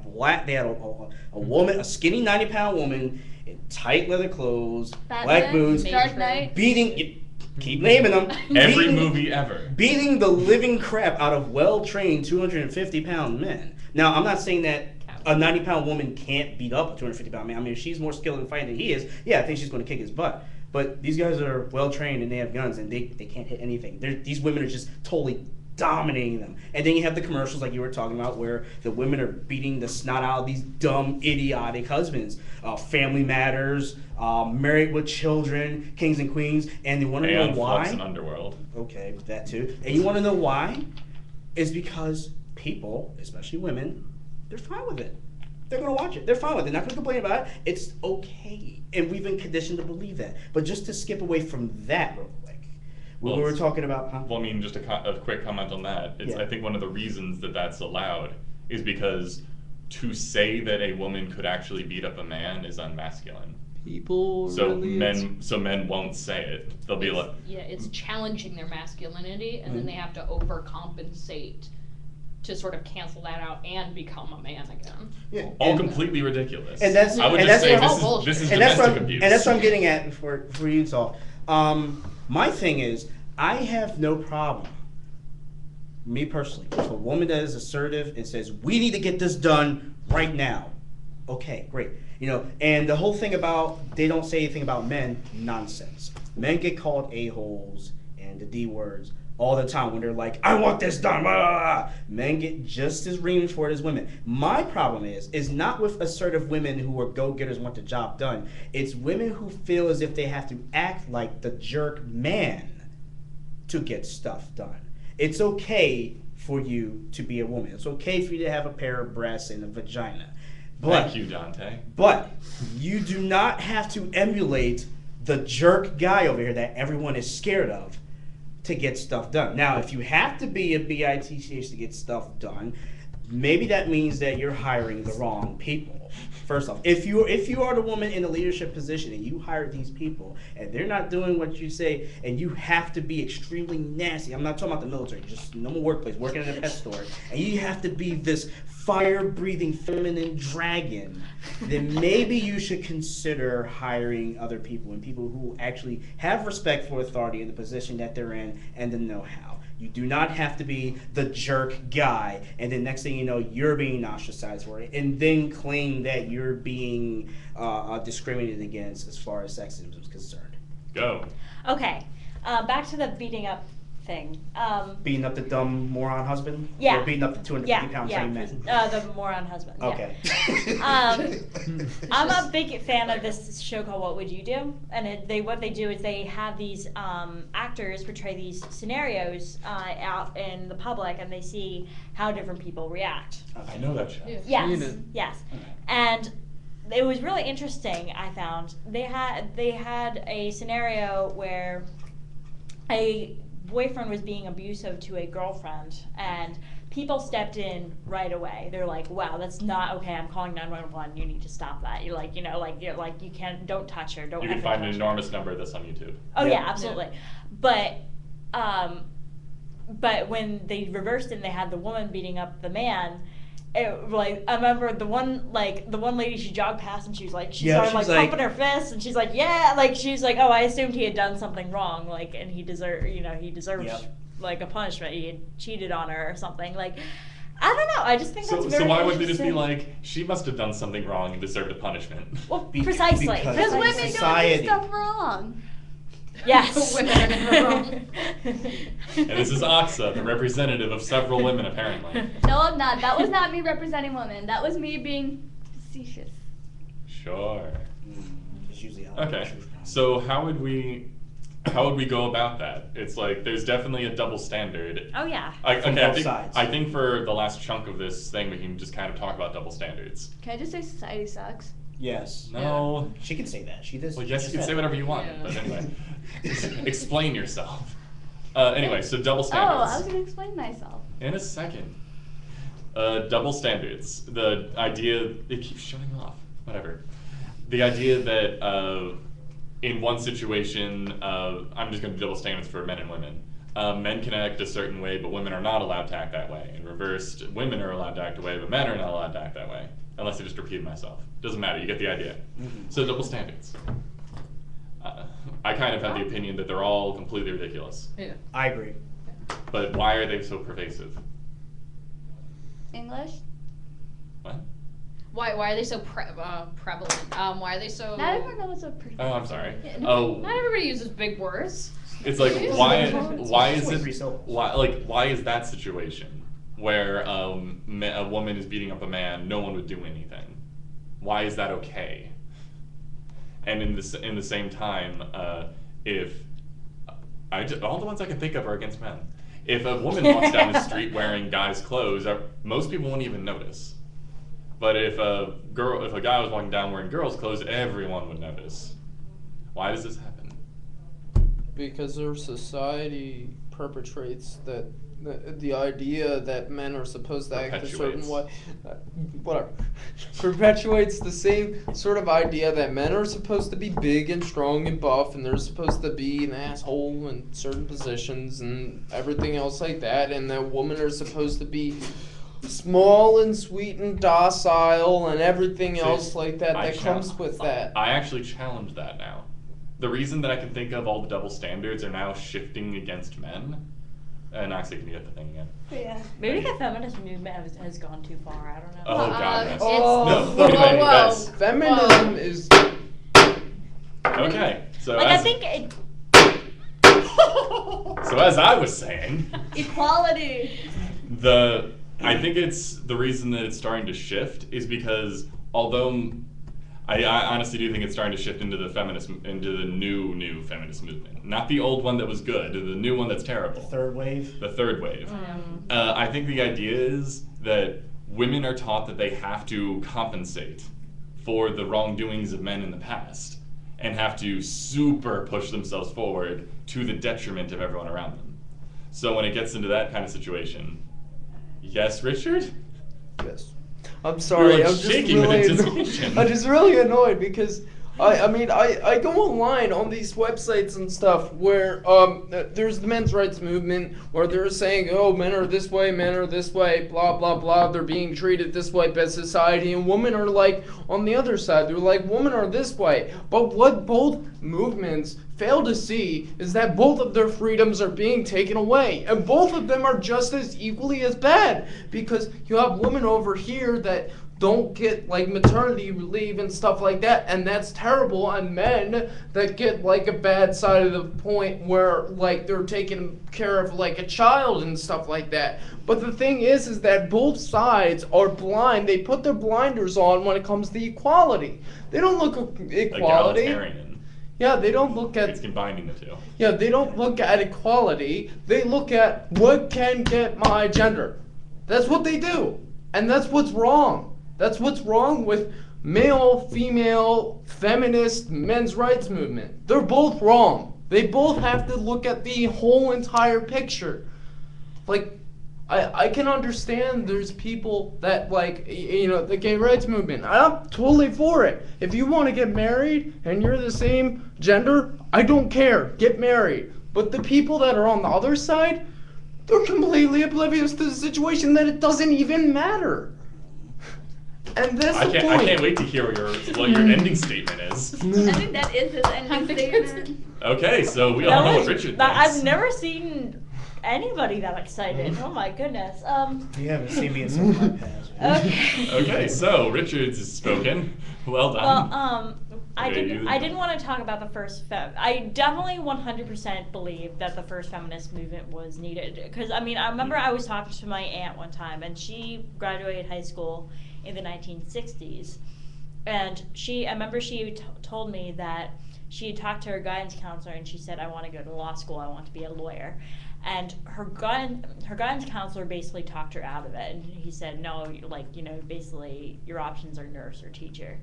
woman, a skinny 90-pound woman in tight leather clothes, black Batman, boots, Dark Knight. beating. Keep naming them. Every Beating- movie ever. beating the living crap out of well-trained 250-pound men. Now, I'm not saying that a 90-pound woman can't beat up a 250-pound man. I mean, if she's more skilled in fighting than he is, yeah, I think she's going to kick his butt. But these guys are well-trained and they have guns and they can't hit anything. These women are just totally dominating them. And then you have the commercials like you were talking about where the women are beating the snot out of these dumb, idiotic husbands. Family Matters, Married with Children, Kings and Queens, and you want to know And why? Flux and Underworld. Okay, that too. And you want to know why? It's because people, especially women, they're fine with it. They're going to watch it. They're fine with it. They're not going to complain about it. It's okay. And we've been conditioned to believe that. But just to skip away from that real quick, when we were talking about... Huh? Well, I mean, just a quick comment on that. It's, Yeah. I think one of the reasons that that's allowed is because to say that a woman could actually beat up a man is unmasculine. People So really. men won't say it. They'll be like, Yeah, it's challenging their masculinity, and Mm-hmm. then they have to overcompensate to sort of cancel that out and become a man again. Yeah. all And- completely ridiculous. And that's- I would and just that's say what- this is and that's domestic what abuse. and that's what I'm getting at for you to talk. My thing is, I have no problem, me personally, if a woman that is assertive and says, we need to get this done right now. Okay, great. You know, and the whole thing about they don't say anything about men, nonsense. Men get called a-holes and the D words all the time when they're like, I want this done. Blah, blah, blah. Men get just as reamed for it as women. My problem is not with assertive women who are go-getters and want the job done. It's women who feel as if they have to act like the jerk man to get stuff done. It's okay for you to be a woman. It's okay for you to have a pair of breasts and a vagina. But, Thank you, Dante. But you do not have to emulate the jerk guy over here that everyone is scared of to get stuff done. Now, if you have to be a bitch to get stuff done, maybe that means that you're hiring the wrong people. First off, if you are the woman in a leadership position and you hire these people and they're not doing what you say and you have to be extremely nasty, I'm not talking about the military, just normal workplace, working in a pet store, and you have to be this fire-breathing feminine dragon, then maybe you should consider hiring other people and people who actually have respect for authority in the position that they're in and the know-how. You do not have to be the jerk guy, and then next thing you know, you're being ostracized for it, and then claim that you're being discriminated against as far as sexism is concerned. Go. Okay, back to the beating up thing. Beating up the dumb moron husband? Yeah. Or beating up the 250-pound trained man? The moron husband. yeah. Okay. I'm a big fan of this show called What Would You Do? And what they do is they have these actors portray these scenarios out in the public, and they see how different people react. I know that show. Yeah. Seen Yes, it. yes. And it was really interesting, I found. They had a scenario where a boyfriend was being abusive to a girlfriend, and people stepped in right away. They're like, wow, that's not okay. I'm calling 911. You need to stop that. You're like, you can't, don't touch her. Don't You can ever find an touch her. enormous number of this on YouTube. Oh Yeah. yeah, absolutely. But when they reversed it and they had the woman beating up the man, I remember the one lady, she jogged past and she was like, she Yeah, started she's like like- pumping her fists and she's like, yeah, like she's like, oh, I assumed he had done something wrong, like, and he deserves Yep. like a punishment. He had cheated on her or something. Like, I don't know. I just think that's very So why would they just be interesting. like, she must have done something wrong and deserved a punishment? Well, Be- precisely. because Because Like women don't do society. stuff wrong. Yes. Women are never wrong. And this is Aksa, the representative of several women, apparently. No, I'm not. That was not me representing women. That was me being facetious. Sure. It's usually how Okay. the truth comes. So how would we go about that? It's like there's definitely a double standard. Oh yeah. From both sides. I think for the last chunk of this thing, we can just kind of talk about double standards. Can I just say society sucks? Yes. No. She can say that. She does. Well, she yes, just you can said say it. whatever you want, Yeah. but anyway, explain yourself. Anyway, so double Oh, standards. I was gonna explain myself. In a second. Double standards. The idea, it keeps shutting off. Whatever. The idea that in one situation, I'm just going to do double standards for men and women. Men can act a certain way, but women are not allowed to act that way. In reversed, women are allowed to act a way, but men are not allowed to act that way. Unless I just repeated myself. Doesn't matter, you get the idea. So double standards. I kind of have the opinion that they're all completely ridiculous. Yeah. I agree. But why are they so pervasive? English? What? Why are they so prevalent? Why are they so? Not everyone knows what per- Oh, I'm sorry. Yeah, no, Oh, Not everybody uses big words. it's like It's why only is three it syllables. why is that situation where a woman is beating up a man, no one would do anything? Why is that okay? And in the same time, if all the ones I can think of are against men. If a woman walks down the street wearing guys' clothes, most people won't even notice. But if a guy was walking down wearing girls' clothes, everyone would notice. Why does this happen? Because our society perpetrates that the idea that men are supposed to act a certain way, whatever, perpetuates the same sort of idea that men are supposed to be big and strong and buff, and they're supposed to be an asshole in certain positions and everything else like that, and that women are supposed to be small and sweet and docile and everything else like that I that comes with that. I actually challenge that now. The reason that I can think of all the double standards are now shifting against men. And actually, can you get the thing again? Yeah. Maybe the feminist movement has gone too far. I don't know. Oh, God, yes. Oh, No, whoa, anyway, whoa, that's- Feminism is. Okay, so Like I as, think it. so as I was saying, Equality. I think it's the reason that it's starting to shift is because although I honestly do think it's starting to shift into the new feminist movement, not the old one that was good, the new one that's terrible. Third wave. The third wave. I think the idea is that women are taught that they have to compensate for the wrongdoings of men in the past and have to super push themselves forward to the detriment of everyone around them. So when it gets into that kind of situation, yes, Richard? Yes. I'm sorry. You're, like, I'm just shaking with really anticipation. I'm just really annoyed because I go online on these websites and stuff where there's the men's rights movement where they're saying, oh, men are this way, blah blah blah. They're being treated this way by society, and women are like on the other side. They're like, women are this way. But what both movements fail to see is that both of their freedoms are being taken away, and both of them are just as equally as bad, because you have women over here that don't get like maternity leave and stuff like that, and that's terrible, and men that get like a bad side of the point where like they're taking care of like a child and stuff like that. But the thing is that both sides are blind. They put their blinders on when it comes to equality. They don't look at equality. Egalitarian. Yeah, they don't look at It's combining the two. yeah, they don't look at equality. They look at what can get my gender. That's what they do. And that's what's wrong. That's what's wrong with male, female, feminist, men's rights movement. They're both wrong. They both have to look at the whole entire picture. Like, I can understand there's people that like, you know, the gay rights movement. I'm totally for it. If you want to get married and you're the same gender, I don't care. Get married. But the people that are on the other side, they're completely oblivious to the situation that it doesn't even matter. And that's the point. I can't wait to hear what your ending statement is. I think that is his ending statement. Okay, so we That all know was- what Richard that- thinks. I've never seen anybody that excited. Oh my goodness. You haven't seen me in some of my past. Okay. Okay, so Richards has spoken. Well done. Well, I Okay, didn't want to talk about the first I definitely 100% believe that the first feminist movement was needed. Because, I mean, I remember I was talking to my aunt one time, and she graduated high school in the 1960s. And I remember she told me that she had talked to her guidance counselor, and she said, I want to go to law school, I want to be a lawyer. And her guidance counselor basically talked her out of it, and he said, no, basically your options are nurse or teacher.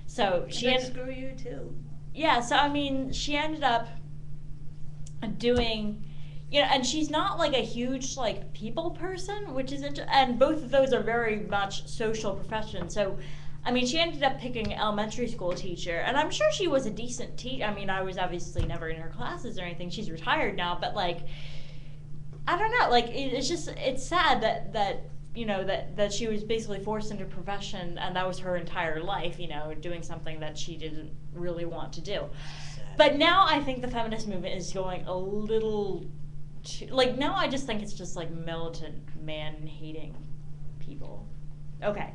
So she screw you too. Yeah, so I mean, she ended up doing, and she's not like a huge like people person, which is and both of those are very much social professions. So, I mean, she ended up picking elementary school teacher, and I'm sure she was a decent teacher. I mean, I was obviously never in her classes or anything. She's retired now, but like, I don't know, like it's sad that she was basically forced into a profession, and that was her entire life, doing something that she didn't really want to do. But now I think the feminist movement is going a little too, now I just think it's just like militant man-hating people. Okay.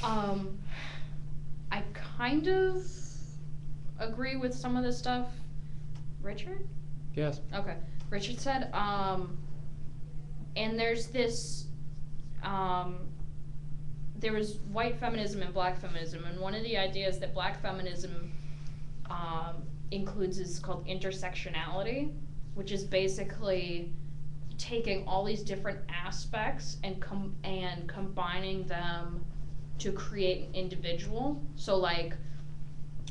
I kind of agree with some of this stuff. Richard? Yes. Okay. Richard said, and there's this, there was white feminism and black feminism, and one of the ideas that black feminism includes is called intersectionality, which is basically taking all these different aspects and combining them to create an individual. So like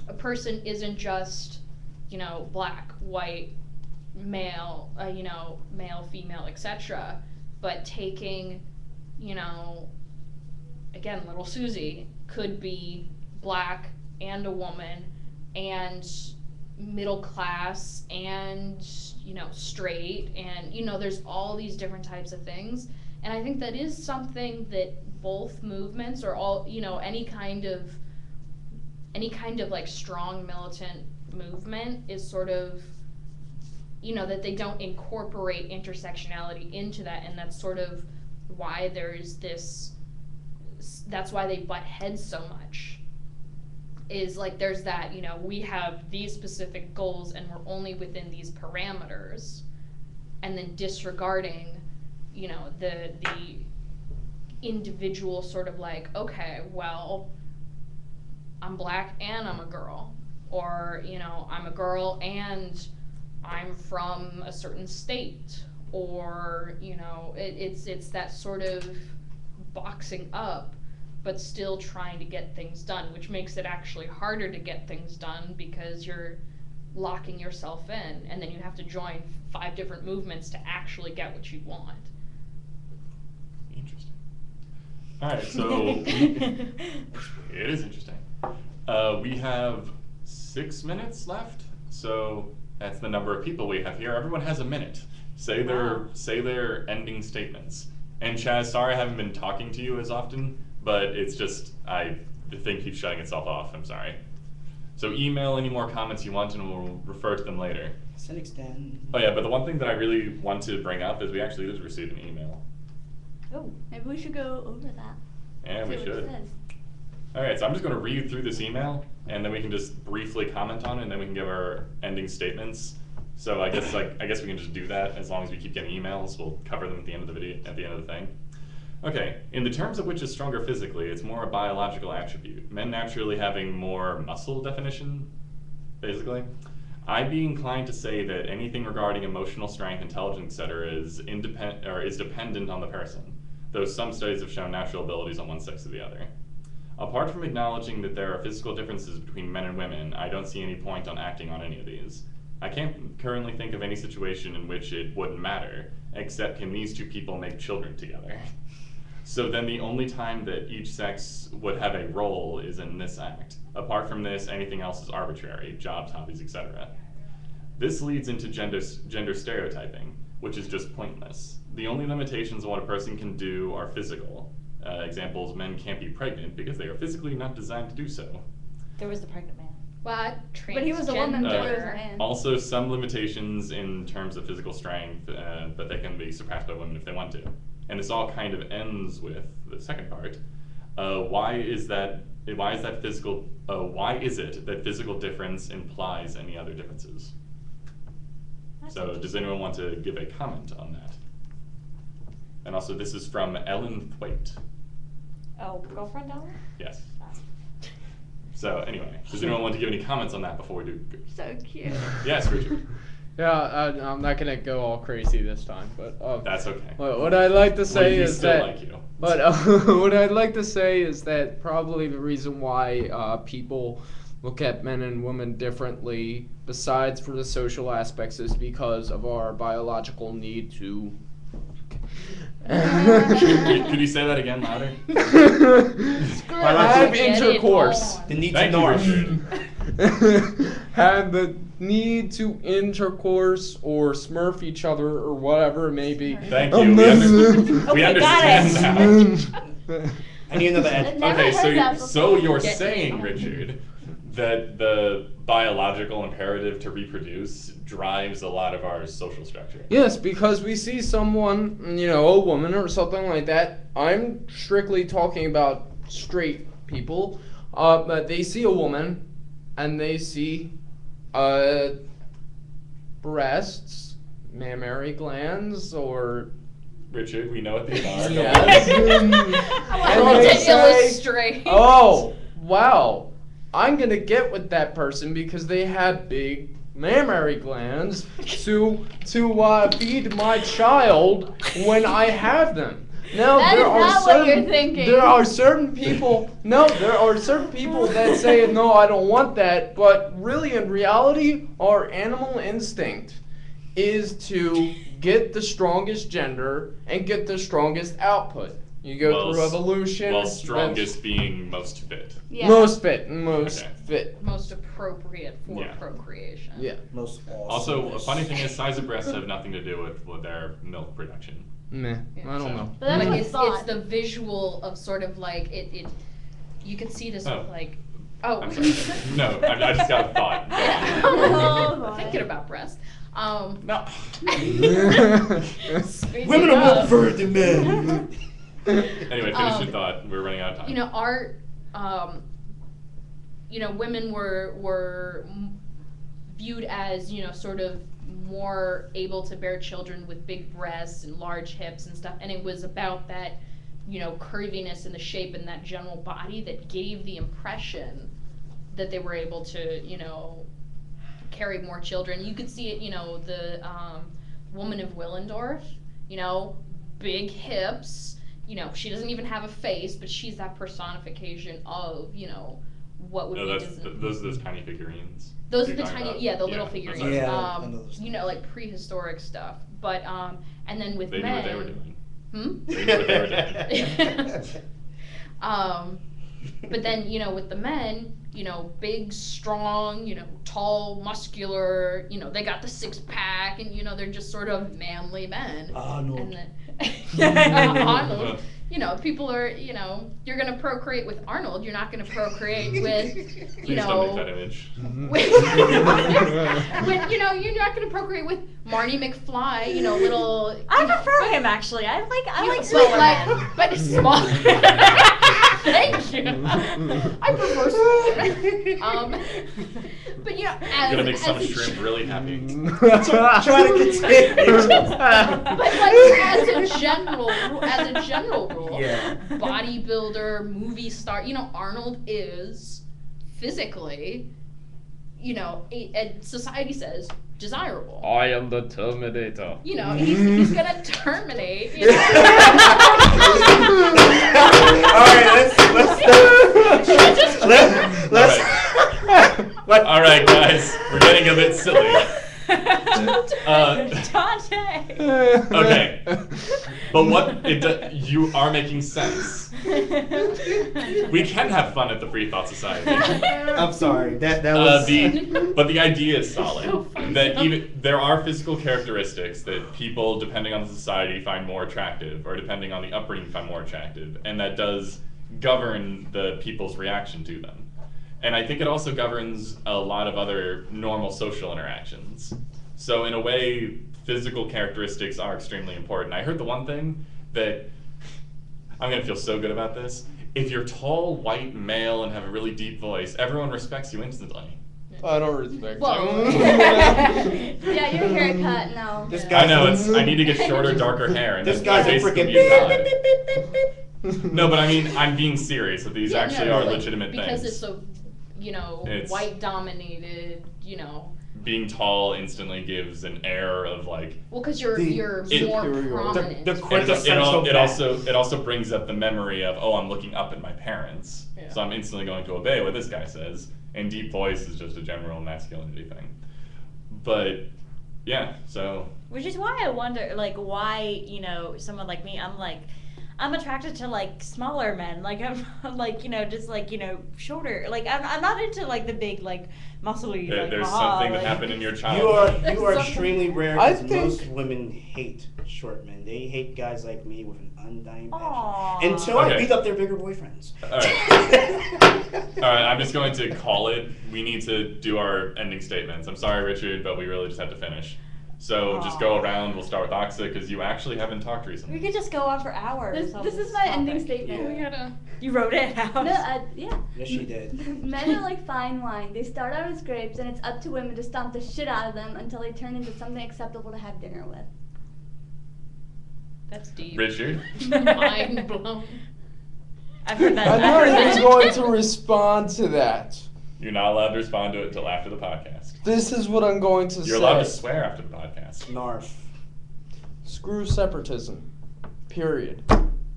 a person isn't just, black, white, male, male, female, etc., but taking, again, little Susie could be black and a woman and middle class and, straight, and, there's all these different types of things. And I think that is something that both movements or all, any kind of like strong militant movement is sort of, that they don't incorporate intersectionality into that, and that's sort of why that's why they butt heads so much. Is like there's that, we have these specific goals and we're only within these parameters, and then disregarding, the individual sort of like, okay, well, I'm black and I'm a girl, or, I'm a girl and I'm from a certain state, or, it's that sort of boxing up, but still trying to get things done, which makes it actually harder to get things done because you're locking yourself in, and then you have to join 5 different movements to actually get what you want. Interesting. All right, so it is interesting. We have 6 minutes left, so that's the number of people we have here. Everyone has a minute. Say their ending statements. And Chaz, sorry I haven't been talking to you as often, but it's just the thing keeps shutting itself off. I'm sorry. So email any more comments you want, and we'll refer to them later. Extend. Oh yeah, but the one thing that I really want to bring up is we actually did receive an email. Oh, maybe we should go over that. Yeah, we See what should. it says. All right, so I'm just going to read through this email, and then we can just briefly comment on it, and then we can give our ending statements. So I guess we can just do that as long as we keep getting emails. We'll cover them at the end of the video, at the end of the thing. Okay, in the terms of which is stronger physically, it's more a biological attribute. Men naturally having more muscle definition, basically. I'd be inclined to say that anything regarding emotional strength, intelligence, etc. is dependent on the person, though some studies have shown natural abilities on one sex or the other. Apart from acknowledging that there are physical differences between men and women, I don't see any point on acting on any of these. I can't currently think of any situation in which it wouldn't matter, except can these 2 people make children together? So then the only time that each sex would have a role is in this act. Apart from this, anything else is arbitrary, jobs, hobbies, etc. This leads into gender stereotyping, which is just pointless. The only limitations on what a person can do are physical. Examples, men can't be pregnant because they are physically not designed to do so. There was the pregnant man. But But he was a woman, but he was a man. Also, some limitations in terms of physical strength, but they can be surpassed by women if they want to. And this all kind of ends with the second part. Why is it that physical difference implies any other differences? So does anyone want to give a comment on that? And also, this is from Ellen Thwaite. Oh, girlfriend Ellen? Yes. So anyway, does anyone want to give any comments on that before we do? So cute. Yes, Richard. Yeah, I'm not gonna go all crazy this time, but That's okay. what I'd like to say We is still that. like you. But what I'd like to say is that probably the reason why people look at men and women differently, besides for the social aspects, is because of our biological need to. Could you say that again louder? Have Get it intercourse. on. The need Thank to you, narc. Richard. Have the need to intercourse or smurf each other or whatever it may be. Thank you. We Okay, understand got that. I need another edge. Never Okay, heard that so before. you're Get saying, it. Richard, that the biological imperative to reproduce drives a lot of our social structure. Yes, because we see someone, a woman or something like that. I'm strictly talking about straight people. But they see a woman and they see breasts, mammary glands, or Richard, we know what these are. yes. I And want they to say, illustrate. oh, wow, I'm gonna get with that person because they have big mammary glands to feed my child when I have them. Now That there is are not what certain you're thinking. there are certain people that say no, I don't want that, but really in reality our animal instinct is to get the strongest gender and get the strongest output. You go through evolution. Well, strongest being most fit. Yeah. Most fit, most Okay. fit. Most appropriate for Yeah. procreation. Yeah. Most awesome. Also, a funny thing is, size of breasts have nothing to do with their milk production. Meh. Yeah. I don't know. But that's Like what it's thought. the visual of sort of like it you could see this Oh. like oh I'm sorry. No, I just got a thought. Oh, thinking about breasts. No. Women are more preferred than men. Anyway, finish your thought. We're running out of time. art women were viewed as sort of more able to bear children with big breasts and large hips and stuff, and it was about that curviness in the shape and that general body that gave the impression that they were able to carry more children. You could see it, the woman of Willendorf, big hips. She doesn't even have a face, but she's that personification of, what would No, be that's those are those tiny figurines. those are you're the talking tiny, about. the little those figurines. are- Yeah. I know those Like prehistoric stuff. But and then with They knew men, what they were doing. They Hmm? knew what they were doing. But then with the men, big, strong, tall, muscular, they got the six pack, and they're just sort of manly men. Arnold. And then Arnold. People are, you're gonna procreate with Arnold. You're not gonna procreate with, Please don't make that image. with, you're not gonna procreate with Marty McFly. Little. I prefer him actually. I like but smaller men. but small. Thank you. I prefer smaller. But You're as gonna make some as a shrimp really happy. Try to continue. But like as a general rule, Yeah. bodybuilder, movie star, Arnold is physically, and society says desirable. I am the Terminator. He's gonna terminate. All right, guys, we're getting a bit silly. Dante. Okay, but you are making sense. We can have fun at the Free Thought Society. I'm sorry. That was. But the idea is solid. That even there are physical characteristics that people, depending on the society, find more attractive, or depending on the upbringing, find more attractive, and that does govern the people's reaction to them. And I think it also governs a lot of other normal social interactions. So in a way, physical characteristics are extremely important. I heard the one thing that, I'm gonna feel so good about this. If you're tall, white, male, and have a really deep voice, everyone respects you instantly. I don't respect Whoa. you. Yeah, your haircut, no. This I guy's know, a- I need to get shorter, darker hair, and This then guy's a basically freaking be beep, God. beep, beep, beep, beep, beep. No, but I mean, I'm being serious, that these Yeah, actually no, are like, legitimate because things. it's so, It's- white dominated, Being tall instantly gives an air of like, well, because you're It- more superiority. prominent. The it quintessential it also brings up the memory of, oh, I'm looking up at my parents, Yeah. so I'm instantly going to obey what this guy says. And deep voice is just a general masculinity thing. But yeah, so Which is why I wonder, like, why, someone like me, I'm attracted to, like, smaller men. Like, I'm like, just, like, shorter. Like, I'm not into, like, the big, like, muscly, like, there's haha, something that like- happened in your You childhood. are extremely rare I because think- most women hate short men. They hate guys like me with an undying passion. Aw. Until I Okay. beat up their bigger boyfriends. All right, I'm just going to call it. We need to do our ending statements. I'm sorry, Richard, but we really just have to finish. So just go Aw. around. We'll start with Oxa because you actually haven't talked We recently. could just go on for hours. on This is my ending topic. statement. Yeah. gotta. You wrote it out. No, yeah. Yes, she did. Men are like fine wine. They start out as grapes, and it's up to women to stomp the shit out of them until they turn into something acceptable to have dinner with. That's deep. Richard, Mind blown. I've heard that. I'm I've not heard even that. going to respond to that. you're not allowed to respond to it until after the podcast. This is what I'm going to You're say. allowed to swear after the podcast. Narf. Screw separatism. Period.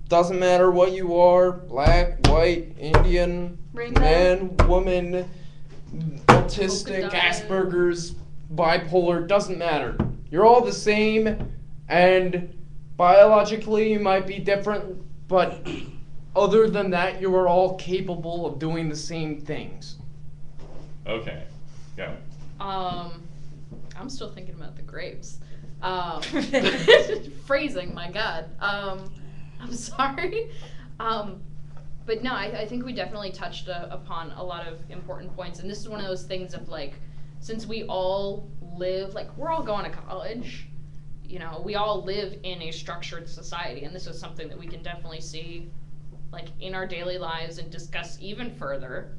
Doesn't matter what you are, black, white, Indian, Rainbow. man, woman, autistic, Polka dot. Asperger's, bipolar, doesn't matter. You're all the same, and biologically you might be different, but other than that, you are all capable of doing the same things. Okay, go. I'm still thinking about the grapes. Phrasing, my God. I'm sorry. But no, I think we definitely touched upon a lot of important points, and this is one of those things of like, since we all live, like we're all going to college, we all live in a structured society, and this is something that we can definitely see, like in our daily lives and discuss even further,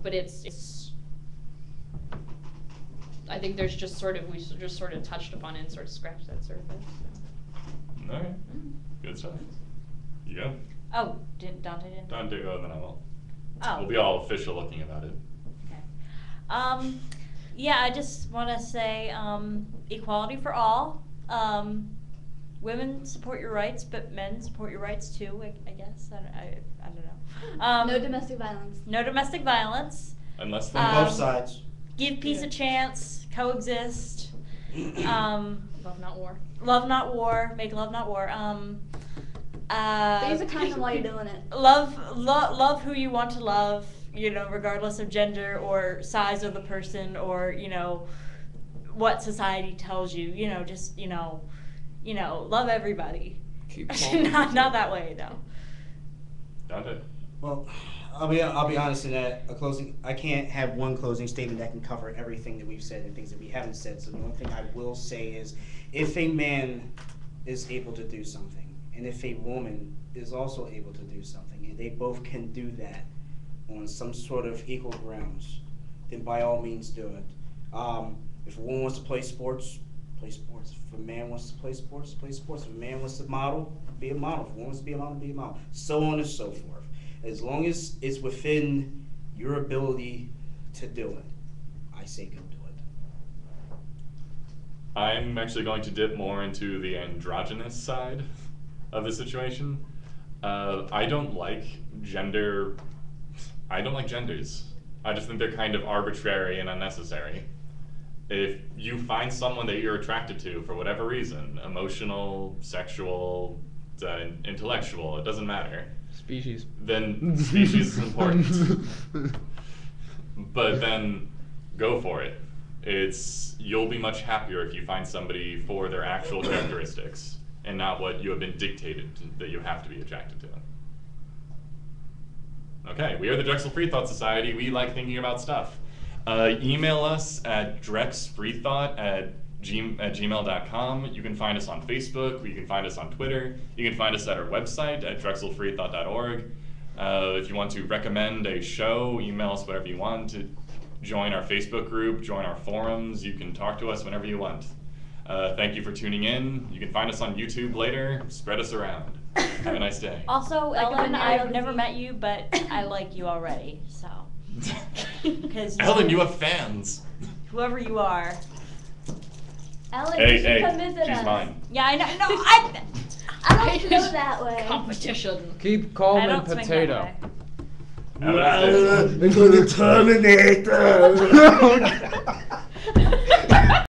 but it's I think there's just we just sort of touched upon it and sort of scratched that surface. So. Okay, good stuff. You go. Oh, Dante didn't. Dante go, then I will. Oh. We'll be all official looking about it. Okay. Yeah, I just want to say equality for all. Women support your rights, but men support your rights too. I guess I don't know. No domestic violence. No domestic violence. Unless they On both sides. Give peace a chance. Coexist. Love, not war. Love, not war. Make love, not war. Use a condom while you're doing it. Love who you want to love, regardless of gender or size of the person or, what society tells you, just, love everybody. Keep calm. not that way, no. Dante. Well, I'll be honest in that I can't have one closing statement that can cover everything that we've said and things that we haven't said. So the one thing I will say is, if a man is able to do something, and if a woman is also able to do something, and they both can do that on some sort of equal grounds, then by all means do it. If a woman wants to play sports, play sports. If a man wants to play sports, play sports. If a man wants to model, be a model. If a woman wants to be a model, be a model. So on and so forth. As long as it's within your ability to do it, I say go do it. I'm actually going to dip more into the androgynous side of the situation. I don't like genders. I just think they're kind of arbitrary and unnecessary. If you find someone that you're attracted to for whatever reason, emotional, sexual, intellectual, it doesn't matter, Species. then species is important. But then go for it. You'll be much happier if you find somebody for their actual characteristics and not what you have been dictated that you have to be attracted to. Okay, we are the Drexel Free Thought Society. We like thinking about stuff. Email us at drexfreethought@gmail.com. You can find us on Facebook. You can find us on Twitter. You can find us at our website at drexelfreethought.org. If you want to recommend a show, email us whatever you want. To join our Facebook group, join our forums. You can talk to us whenever you want. Thank you for tuning in. You can find us on YouTube later. Spread us around. Have a nice day. Also, Like a Ellen, banana I've with never you. met you, but I like you already. So, because Ellen, you have fans. whoever you are. Ellen, Hey, you should hey, come visit she's us. mine. Yeah, I know. No, I don't feel that way. Competition. Keep calm I and don't swing that potato. way. Have a nice day. We're gonna terminate them.